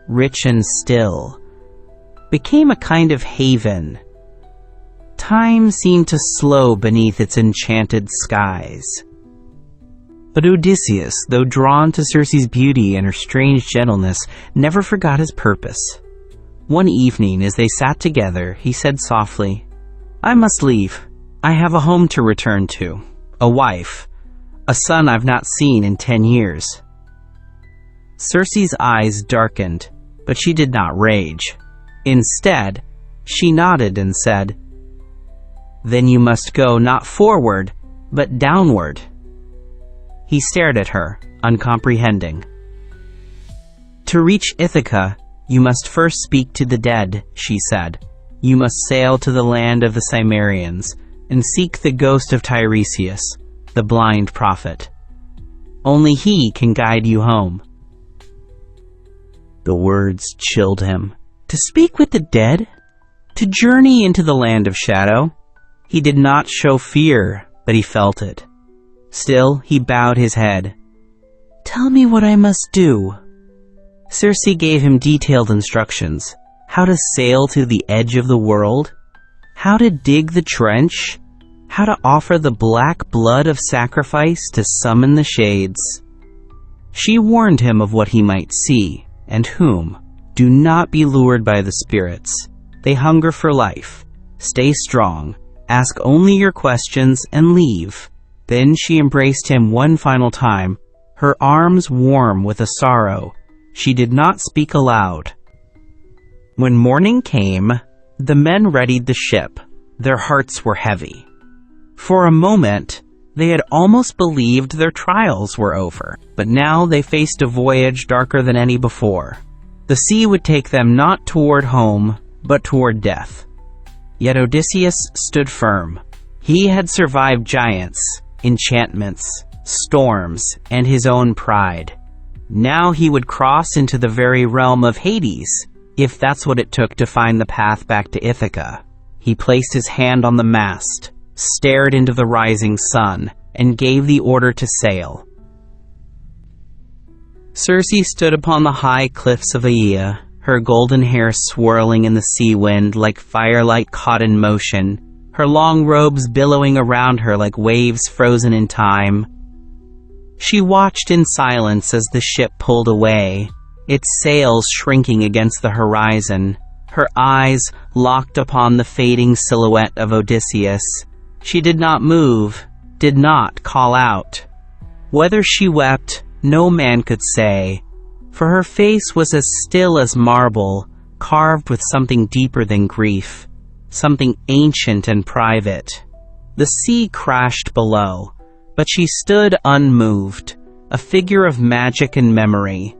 rich and still, became a kind of haven. Time seemed to slow beneath its enchanted skies. But Odysseus, though drawn to Circe's beauty and her strange gentleness, never forgot his purpose. One evening, as they sat together, he said softly, "I must leave. I have a home to return to, a wife, a son I've not seen in 10 years. Circe's eyes darkened, but she did not rage. Instead, she nodded and said, "Then you must go not forward, but downward." He stared at her, uncomprehending. "To reach Ithaca, you must first speak to the dead," she said. "You must sail to the land of the Cimmerians and seek the ghost of Tiresias, the blind prophet. Only he can guide you home." The words chilled him. To speak with the dead? To journey into the land of shadow? He did not show fear, but he felt it. Still, he bowed his head. "Tell me what I must do." Circe gave him detailed instructions. How to sail to the edge of the world, how to dig the trench, how to offer the black blood of sacrifice to summon the shades. She warned him of what he might see, and whom. Do not be lured by the spirits. They hunger for life. Stay strong. Ask only your questions and leave. Then she embraced him one final time, her arms warm with a sorrow. She did not speak aloud. When morning came, the men readied the ship. Their hearts were heavy. For a moment, they had almost believed their trials were over, but now they faced a voyage darker than any before. The sea would take them not toward home, but toward death. Yet Odysseus stood firm. He had survived giants, enchantments, storms, and his own pride. Now he would cross into the very realm of Hades, if that's what it took to find the path back to Ithaca. He placed his hand on the mast, stared into the rising sun, and gave the order to sail. Circe stood upon the high cliffs of Aeaea, her golden hair swirling in the sea wind like firelight caught in motion, her long robes billowing around her like waves frozen in time. She watched in silence as the ship pulled away, its sails shrinking against the horizon, her eyes locked upon the fading silhouette of Odysseus. She did not move, did not call out. Whether she wept, no man could say, for her face was as still as marble, carved with something deeper than grief, something ancient and private. The sea crashed below, but she stood unmoved, a figure of magic and memory.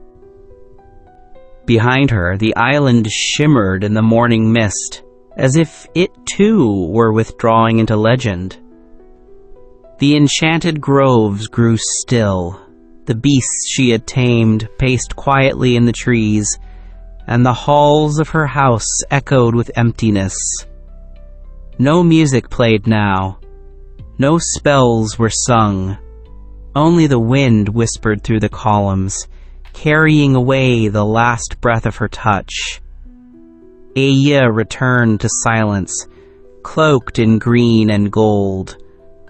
Behind her, the island shimmered in the morning mist, as if it too were withdrawing into legend. The enchanted groves grew still. The beasts she had tamed paced quietly in the trees, and the halls of her house echoed with emptiness. No music played now. No spells were sung. Only the wind whispered through the columns, carrying away the last breath of her touch. Aeolus returned to silence, cloaked in green and gold,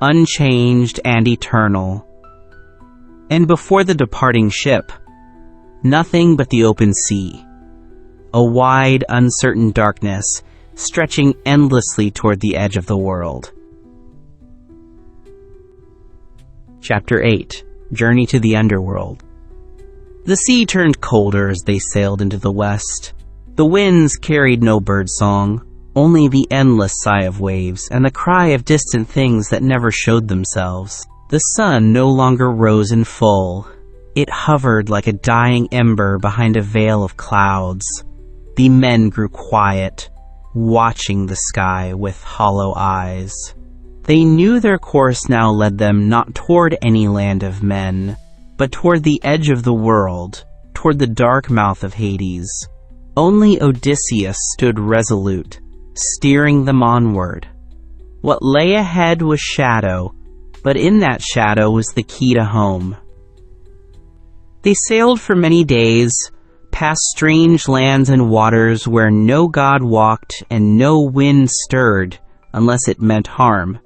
unchanged and eternal. And before the departing ship, nothing but the open sea, a wide, uncertain darkness stretching endlessly toward the edge of the world. Chapter 8. Journey to the Underworld. The sea turned colder as they sailed into the west. The winds carried no birdsong, only the endless sigh of waves and the cry of distant things that never showed themselves. The sun no longer rose in full. It hovered like a dying ember behind a veil of clouds. The men grew quiet, watching the sky with hollow eyes. They knew their course now led them not toward any land of men, but toward the edge of the world, toward the dark mouth of Hades. Only Odysseus stood resolute, steering them onward. What lay ahead was shadow, but in that shadow was the key to home. They sailed for many days, past strange lands and waters where no god walked and no wind stirred unless it meant harm.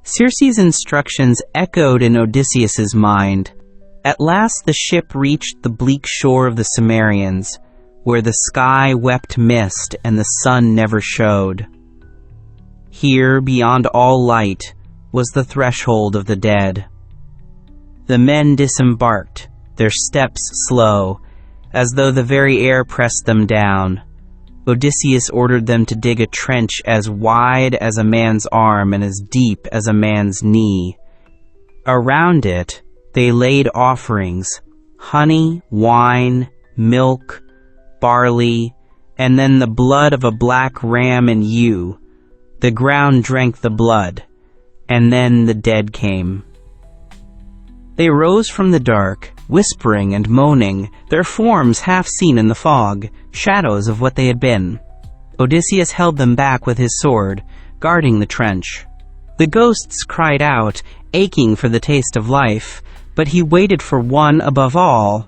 Circe's instructions echoed in Odysseus's mind. At last the ship reached the bleak shore of the Cimmerians, where the sky wept mist and the sun never showed. Here, beyond all light, was the threshold of the dead. The men disembarked, their steps slow, as though the very air pressed them down. Odysseus ordered them to dig a trench as wide as a man's arm and as deep as a man's knee. Around it, they laid offerings, honey, wine, milk, barley, and then the blood of a black ram and ewe. The ground drank the blood, and then the dead came. They rose from the dark, whispering and moaning, their forms half seen in the fog, shadows of what they had been. Odysseus held them back with his sword, guarding the trench. The ghosts cried out, aching for the taste of life, but he waited for one above all,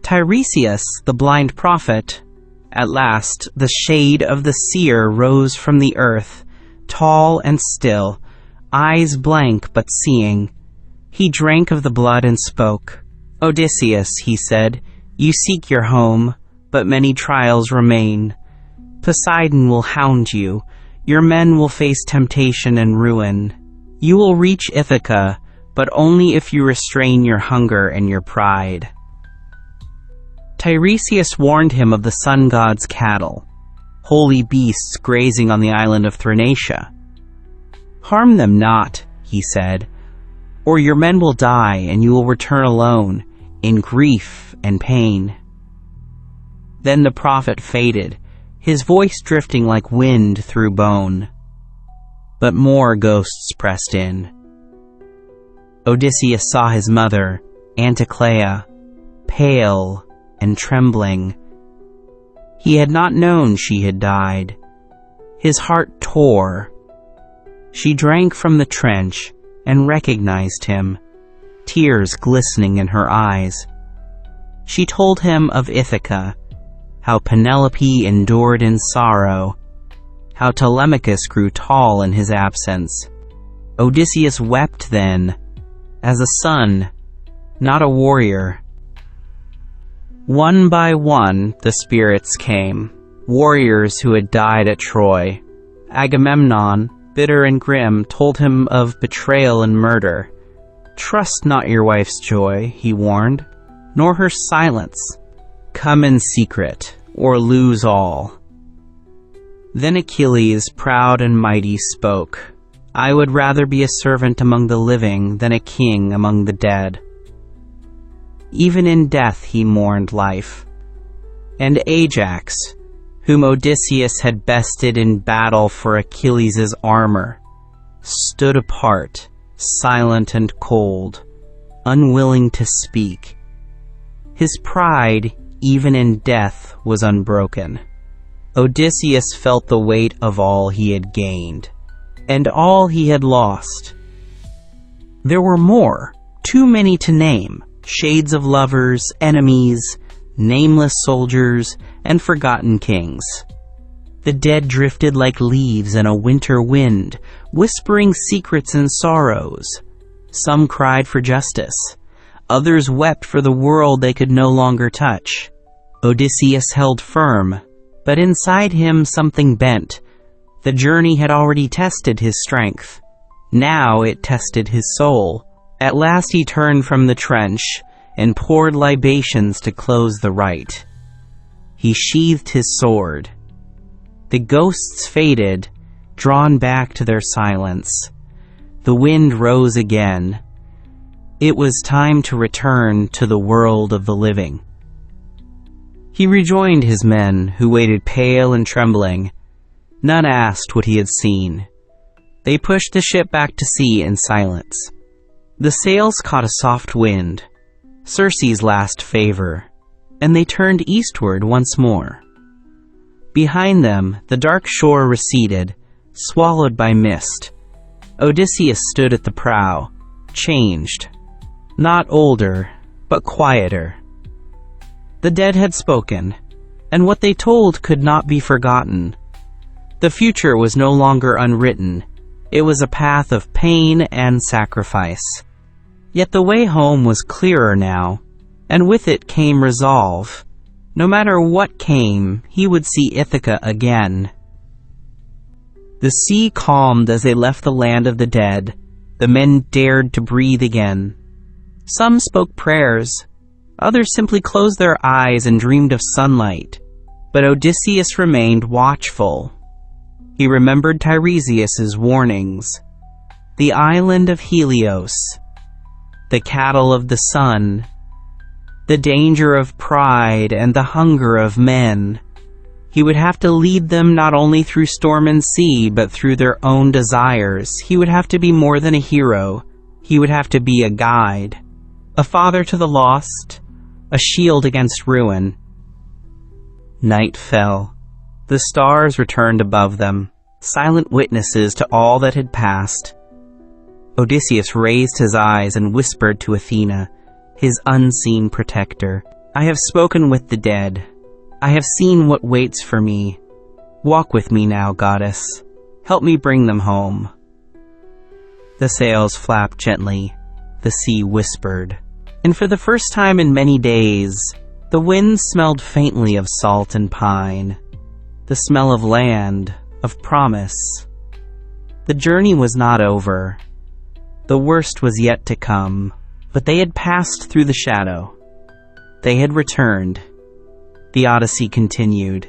Tiresias, the blind prophet. At last, the shade of the seer rose from the earth, tall and still, eyes blank but seeing. He drank of the blood and spoke. "Odysseus," he said, "you seek your home, but many trials remain. Poseidon will hound you. Your men will face temptation and ruin. You will reach Ithaca, but only if you restrain your hunger and your pride." Tiresias warned him of the sun god's cattle, holy beasts grazing on the island of Thrinacia. "Harm them not," he said, "or your men will die and you will return alone, in grief and pain." Then the prophet faded, his voice drifting like wind through bone. But more ghosts pressed in. Odysseus saw his mother, Anticlea, pale and trembling. He had not known she had died. His heart tore. She drank from the trench and recognized him, tears glistening in her eyes. She told him of Ithaca, how Penelope endured in sorrow, how Telemachus grew tall in his absence. Odysseus wept then, as a son, not a warrior. One by one, the spirits came, warriors who had died at Troy. Agamemnon, bitter and grim, told him of betrayal and murder. "Trust not your wife's joy," he warned, "nor her silence. Come in secret, or lose all." Then Achilles, proud and mighty, spoke, "I would rather be a servant among the living than a king among the dead." Even in death he mourned life. And Ajax, whom Odysseus had bested in battle for Achilles' armor, stood apart, silent and cold, unwilling to speak. His pride, even in death, was unbroken. Odysseus felt the weight of all he had gained, and all he had lost. There were more, too many to name, shades of lovers, enemies, nameless soldiers, and forgotten kings. The dead drifted like leaves in a winter wind, whispering secrets and sorrows. Some cried for justice. Others wept for the world they could no longer touch. Odysseus held firm, but inside him something bent. The journey had already tested his strength. Now it tested his soul. At last he turned from the trench and poured libations to close the rite. He sheathed his sword. The ghosts faded, drawn back to their silence. The wind rose again. It was time to return to the world of the living. He rejoined his men, who waited pale and trembling. None asked what he had seen. They pushed the ship back to sea in silence. The sails caught a soft wind, Circe's last favor, and they turned eastward once more. Behind them, the dark shore receded, swallowed by mist. Odysseus stood at the prow, changed. Not older, but quieter. The dead had spoken, and what they told could not be forgotten. The future was no longer unwritten. It was a path of pain and sacrifice. Yet the way home was clearer now, and with it came resolve. No matter what came, he would see Ithaca again. The sea calmed as they left the land of the dead. The men dared to breathe again. Some spoke prayers. Others simply closed their eyes and dreamed of sunlight. But Odysseus remained watchful. He remembered Tiresias's warnings. The island of Helios. The cattle of the sun. The danger of pride and the hunger of men. He would have to lead them not only through storm and sea, but through their own desires. He would have to be more than a hero. He would have to be a guide. A father to the lost. A shield against ruin. Night fell. The stars returned above them, silent witnesses to all that had passed. Odysseus raised his eyes and whispered to Athena, his unseen protector, "I have spoken with the dead. I have seen what waits for me. Walk with me now, goddess. Help me bring them home." The sails flapped gently. The sea whispered. And for the first time in many days, the wind smelled faintly of salt and pine. The smell of land, of promise. The journey was not over. The worst was yet to come, but they had passed through the shadow. They had returned. The Odyssey continued.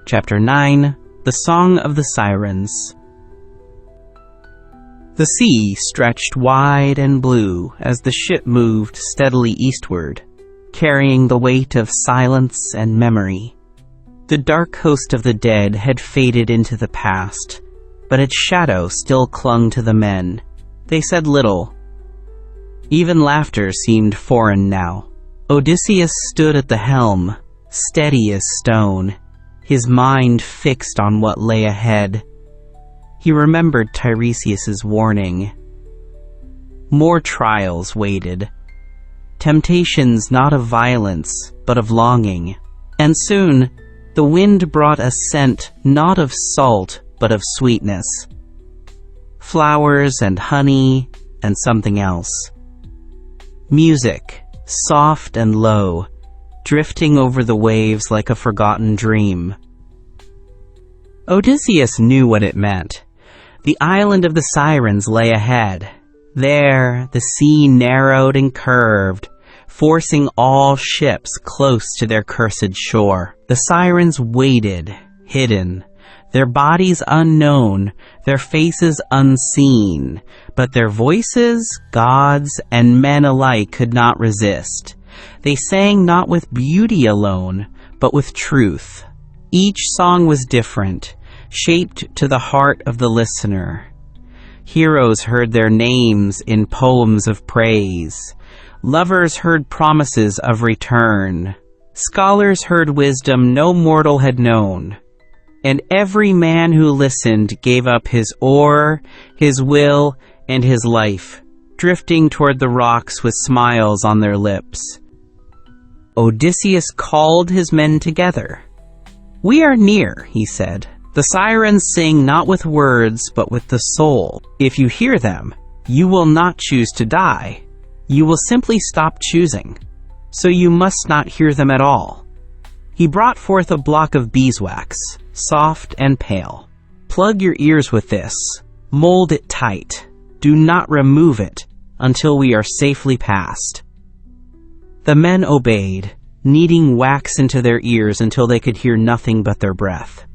Chapter 9. The Song of the Sirens. The sea stretched wide and blue as the ship moved steadily eastward, carrying the weight of silence and memory. The dark host of the dead had faded into the past, but its shadow still clung to the men. They said little. Even laughter seemed foreign now. Odysseus stood at the helm, steady as stone, his mind fixed on what lay ahead. He remembered Tiresias's warning. More trials waited. Temptations not of violence, but of longing. And soon, the wind brought a scent not of salt, but of sweetness. Flowers and honey and something else. Music, soft and low, drifting over the waves like a forgotten dream. Odysseus knew what it meant. The island of the Sirens lay ahead. There, the sea narrowed and curved, forcing all ships close to their cursed shore. The Sirens waited, hidden, their bodies unknown, their faces unseen, but their voices, gods and men alike could not resist. They sang not with beauty alone, but with truth. Each song was different, shaped to the heart of the listener. Heroes heard their names in poems of praise. Lovers heard promises of return. Scholars heard wisdom no mortal had known. And every man who listened gave up his oar, his will, and his life, drifting toward the rocks with smiles on their lips. Odysseus called his men together. "We are near," he said. "The Sirens sing not with words, but with the soul. If you hear them, you will not choose to die. You will simply stop choosing. So you must not hear them at all." He brought forth a block of beeswax, soft and pale. "Plug your ears with this. Mold it tight. Do not remove it until we are safely past." The men obeyed, kneading wax into their ears until they could hear nothing but their breath.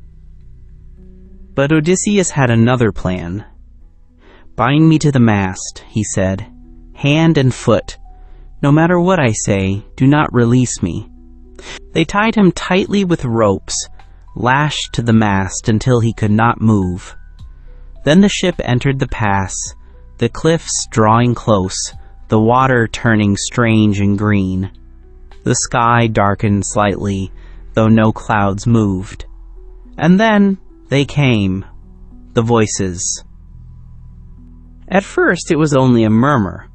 But Odysseus had another plan. "Bind me to the mast," he said, "hand and foot. No matter what I say, do not release me." They tied him tightly with ropes, lashed to the mast until he could not move. Then the ship entered the pass, the cliffs drawing close, the water turning strange and green. The sky darkened slightly, though no clouds moved. And then they came, the voices. At first it was only a murmur,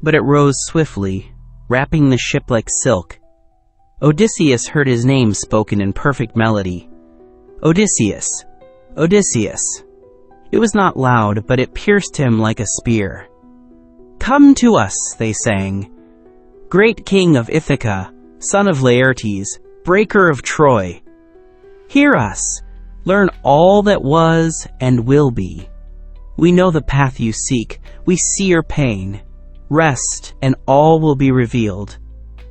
but it rose swiftly, wrapping the ship like silk. Odysseus heard his name spoken in perfect melody. "Odysseus! Odysseus!" It was not loud, but it pierced him like a spear. "Come to us," they sang. "Great king of Ithaca, son of Laertes, breaker of Troy. Hear us, learn all that was and will be. We know the path you seek, we see your pain. Rest, and all will be revealed.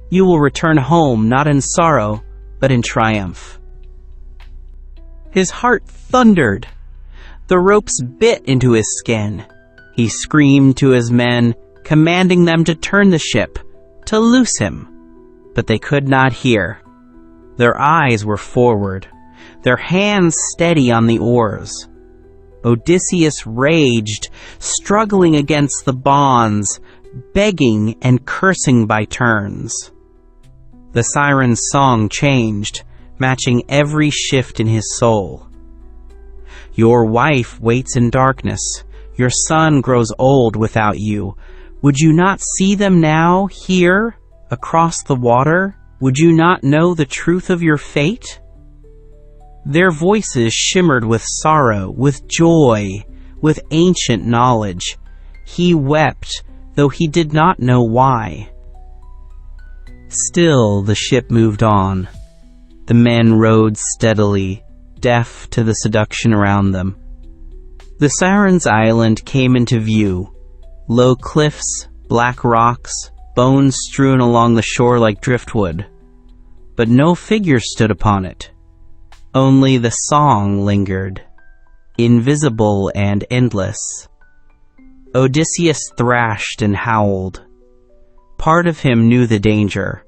You will return home not in sorrow, but in triumph." His heart thundered. The ropes bit into his skin. He screamed to his men, commanding them to turn the ship, to loose him. But they could not hear. Their eyes were forward, their hands steady on the oars. Odysseus raged, struggling against the bonds, begging and cursing by turns. The Siren's song changed, matching every shift in his soul. "Your wife waits in darkness. Your son grows old without you. Would you not see them now, here, across the water? Would you not know the truth of your fate?" Their voices shimmered with sorrow, with joy, with ancient knowledge. He wept, though he did not know why. Still, the ship moved on. The men rowed steadily, deaf to the seduction around them. The Sirens' island came into view. Low cliffs, black rocks, bones strewn along the shore like driftwood. But no figure stood upon it. Only the song lingered, invisible and endless. Odysseus thrashed and howled. Part of him knew the danger.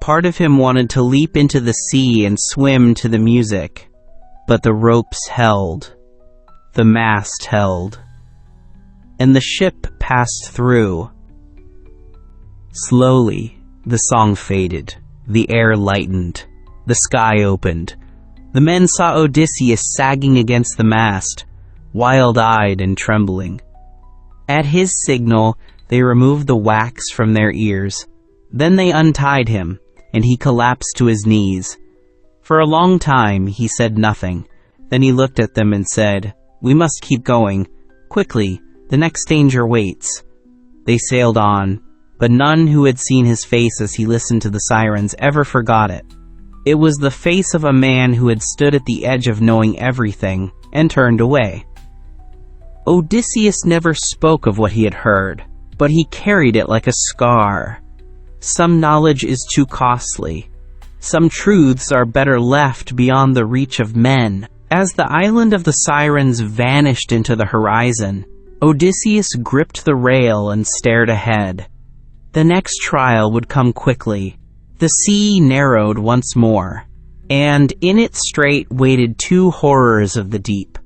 Part of him wanted to leap into the sea and swim to the music. But the ropes held. The mast held. And the ship passed through. Slowly, the song faded. The air lightened. The sky opened. The men saw Odysseus sagging against the mast, wild-eyed and trembling. At his signal, they removed the wax from their ears. Then they untied him, and he collapsed to his knees. For a long time, he said nothing. Then he looked at them and said, "We must keep going. Quickly, the next danger waits. They sailed on, but none who had seen his face as he listened to the sirens ever forgot it. It was the face of a man who had stood at the edge of knowing everything and turned away. Odysseus never spoke of what he had heard, but he carried it like a scar. Some knowledge is too costly. Some truths are better left beyond the reach of men. As the island of the Sirens vanished into the horizon, Odysseus gripped the rail and stared ahead. The next trial would come quickly. The sea narrowed once more, and in its strait waited two horrors of the deep,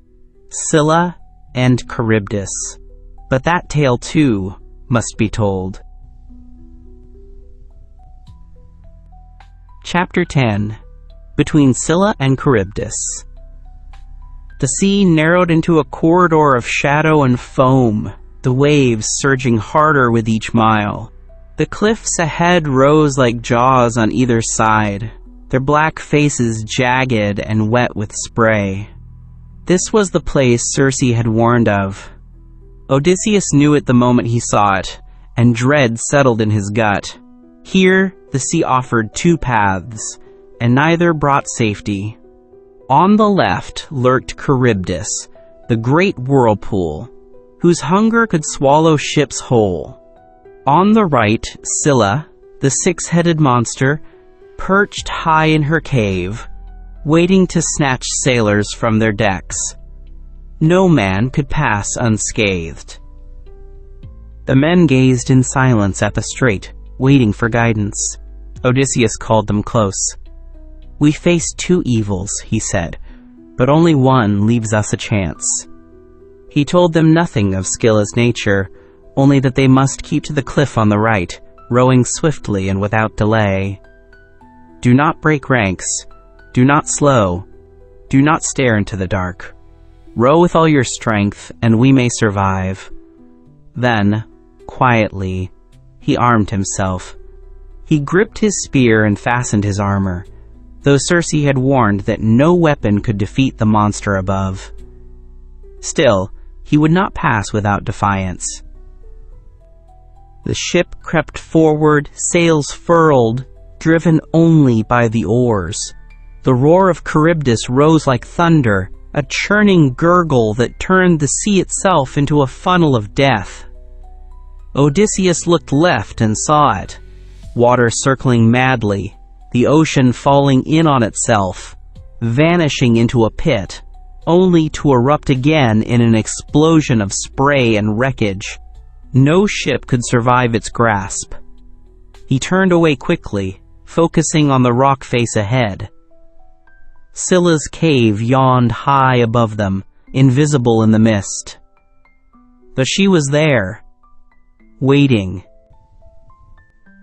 Scylla and Charybdis. But that tale, too, must be told. Chapter 10. Between Scylla and Charybdis. The sea narrowed into a corridor of shadow and foam, the waves surging harder with each mile. The cliffs ahead rose like jaws on either side, their black faces jagged and wet with spray. This was the place Circe had warned of. Odysseus knew it the moment he saw it, and dread settled in his gut. Here, the sea offered two paths, and neither brought safety. On the left lurked Charybdis, the great whirlpool, whose hunger could swallow ships whole. On the right, Scylla, the six-headed monster, perched high in her cave, waiting to snatch sailors from their decks. No man could pass unscathed. The men gazed in silence at the strait, waiting for guidance. Odysseus called them close. "We face two evils," he said, "but only one leaves us a chance." He told them nothing of Scylla's nature, only that they must keep to the cliff on the right, rowing swiftly and without delay. Do not break ranks. Do not slow. Do not stare into the dark. Row with all your strength, and we may survive. Then, quietly, he armed himself. He gripped his spear and fastened his armor, though Circe had warned that no weapon could defeat the monster above. Still, he would not pass without defiance. The ship crept forward, sails furled, driven only by the oars. The roar of Charybdis rose like thunder, a churning gurgle that turned the sea itself into a funnel of death. Odysseus looked left and saw it, water circling madly, the ocean falling in on itself, vanishing into a pit, only to erupt again in an explosion of spray and wreckage. No ship could survive its grasp. He turned away quickly, focusing on the rock face ahead. Scylla's cave yawned high above them, invisible in the mist. But she was there, waiting.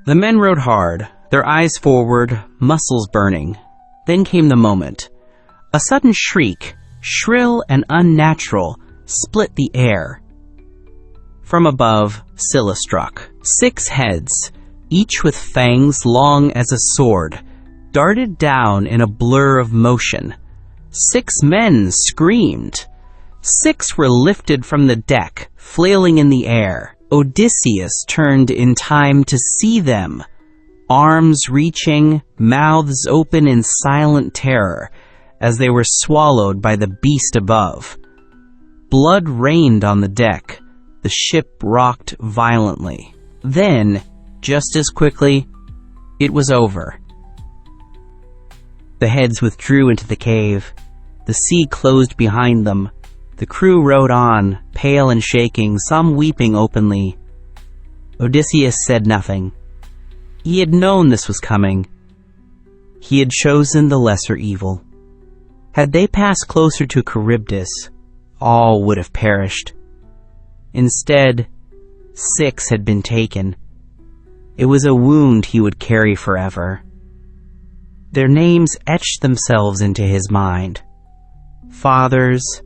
The men rowed hard, their eyes forward, muscles burning. Then came the moment. A sudden shriek, shrill and unnatural, split the air. From above, Scylla struck. 6 heads, each with fangs long as a sword, darted down in a blur of motion. 6 men screamed. 6 were lifted from the deck, flailing in the air. Odysseus turned in time to see them, arms reaching, mouths open in silent terror, as they were swallowed by the beast above. Blood rained on the deck. The ship rocked violently. Then, just as quickly, it was over. The heads withdrew into the cave. The sea closed behind them. The crew rowed on, pale and shaking, some weeping openly. Odysseus said nothing. He had known this was coming. He had chosen the lesser evil. Had they passed closer to Charybdis, all would have perished. Instead, 6 had been taken. It was a wound he would carry forever. Their names etched themselves into his mind. Fathers,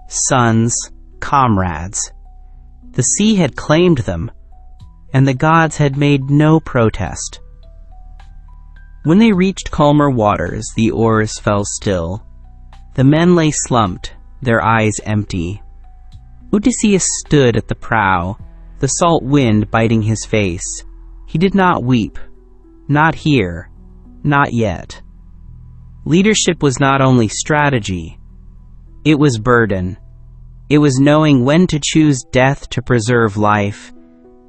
sons, comrades. The sea had claimed them, and the gods had made no protest. When they reached calmer waters, the oars fell still. The men lay slumped, their eyes empty. Odysseus stood at the prow, the salt wind biting his face. He did not weep. Not here. Not yet. Leadership was not only strategy. It was burden. It was knowing when to choose death to preserve life,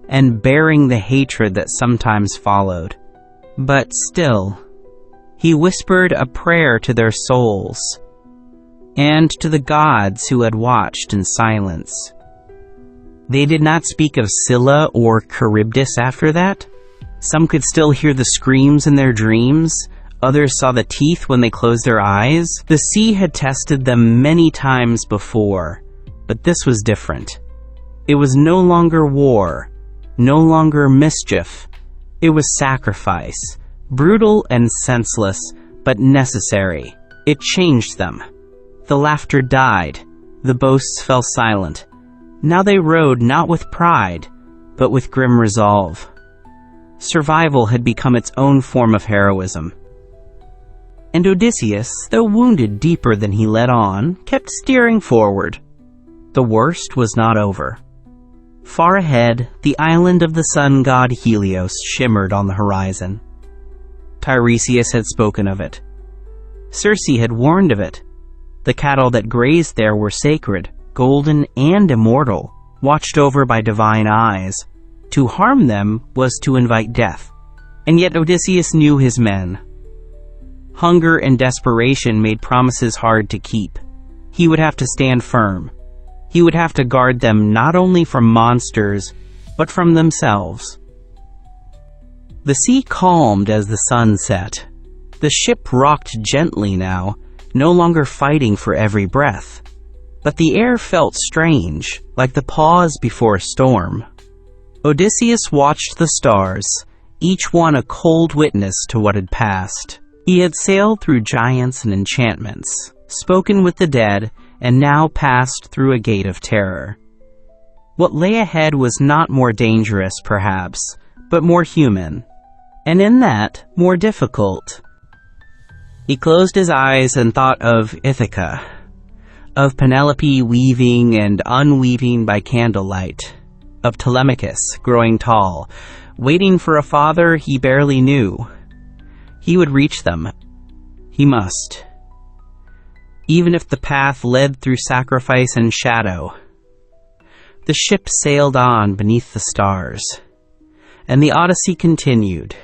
and bearing the hatred that sometimes followed. But still, he whispered a prayer to their souls, and to the gods who had watched in silence. They did not speak of Scylla or Charybdis after that. Some could still hear the screams in their dreams. Others saw the teeth when they closed their eyes. The sea had tested them many times before, but this was different. It was no longer war, no longer mischief. It was sacrifice, brutal and senseless, but necessary. It changed them. The laughter died. The boasts fell silent. Now they rode not with pride, but with grim resolve. Survival had become its own form of heroism. And Odysseus, though wounded deeper than he let on, kept steering forward. The worst was not over. Far ahead, the island of the sun god Helios shimmered on the horizon. Tiresias had spoken of it. Circe had warned of it. The cattle that grazed there were sacred, golden and immortal, watched over by divine eyes. To harm them was to invite death. And yet Odysseus knew his men. Hunger and desperation made promises hard to keep. He would have to stand firm. He would have to guard them not only from monsters, but from themselves. The sea calmed as the sun set. The ship rocked gently now, no longer fighting for every breath. But the air felt strange, like the pause before a storm. Odysseus watched the stars, each one a cold witness to what had passed. He had sailed through giants and enchantments, spoken with the dead, and now passed through a gate of terror. What lay ahead was not more dangerous, perhaps, but more human, and in that, more difficult. He closed his eyes and thought of Ithaca, of Penelope weaving and unweaving by candlelight, of Telemachus growing tall, waiting for a father he barely knew. He would reach them. He must. Even if the path led through sacrifice and shadow. The ship sailed on beneath the stars, and the Odyssey continued.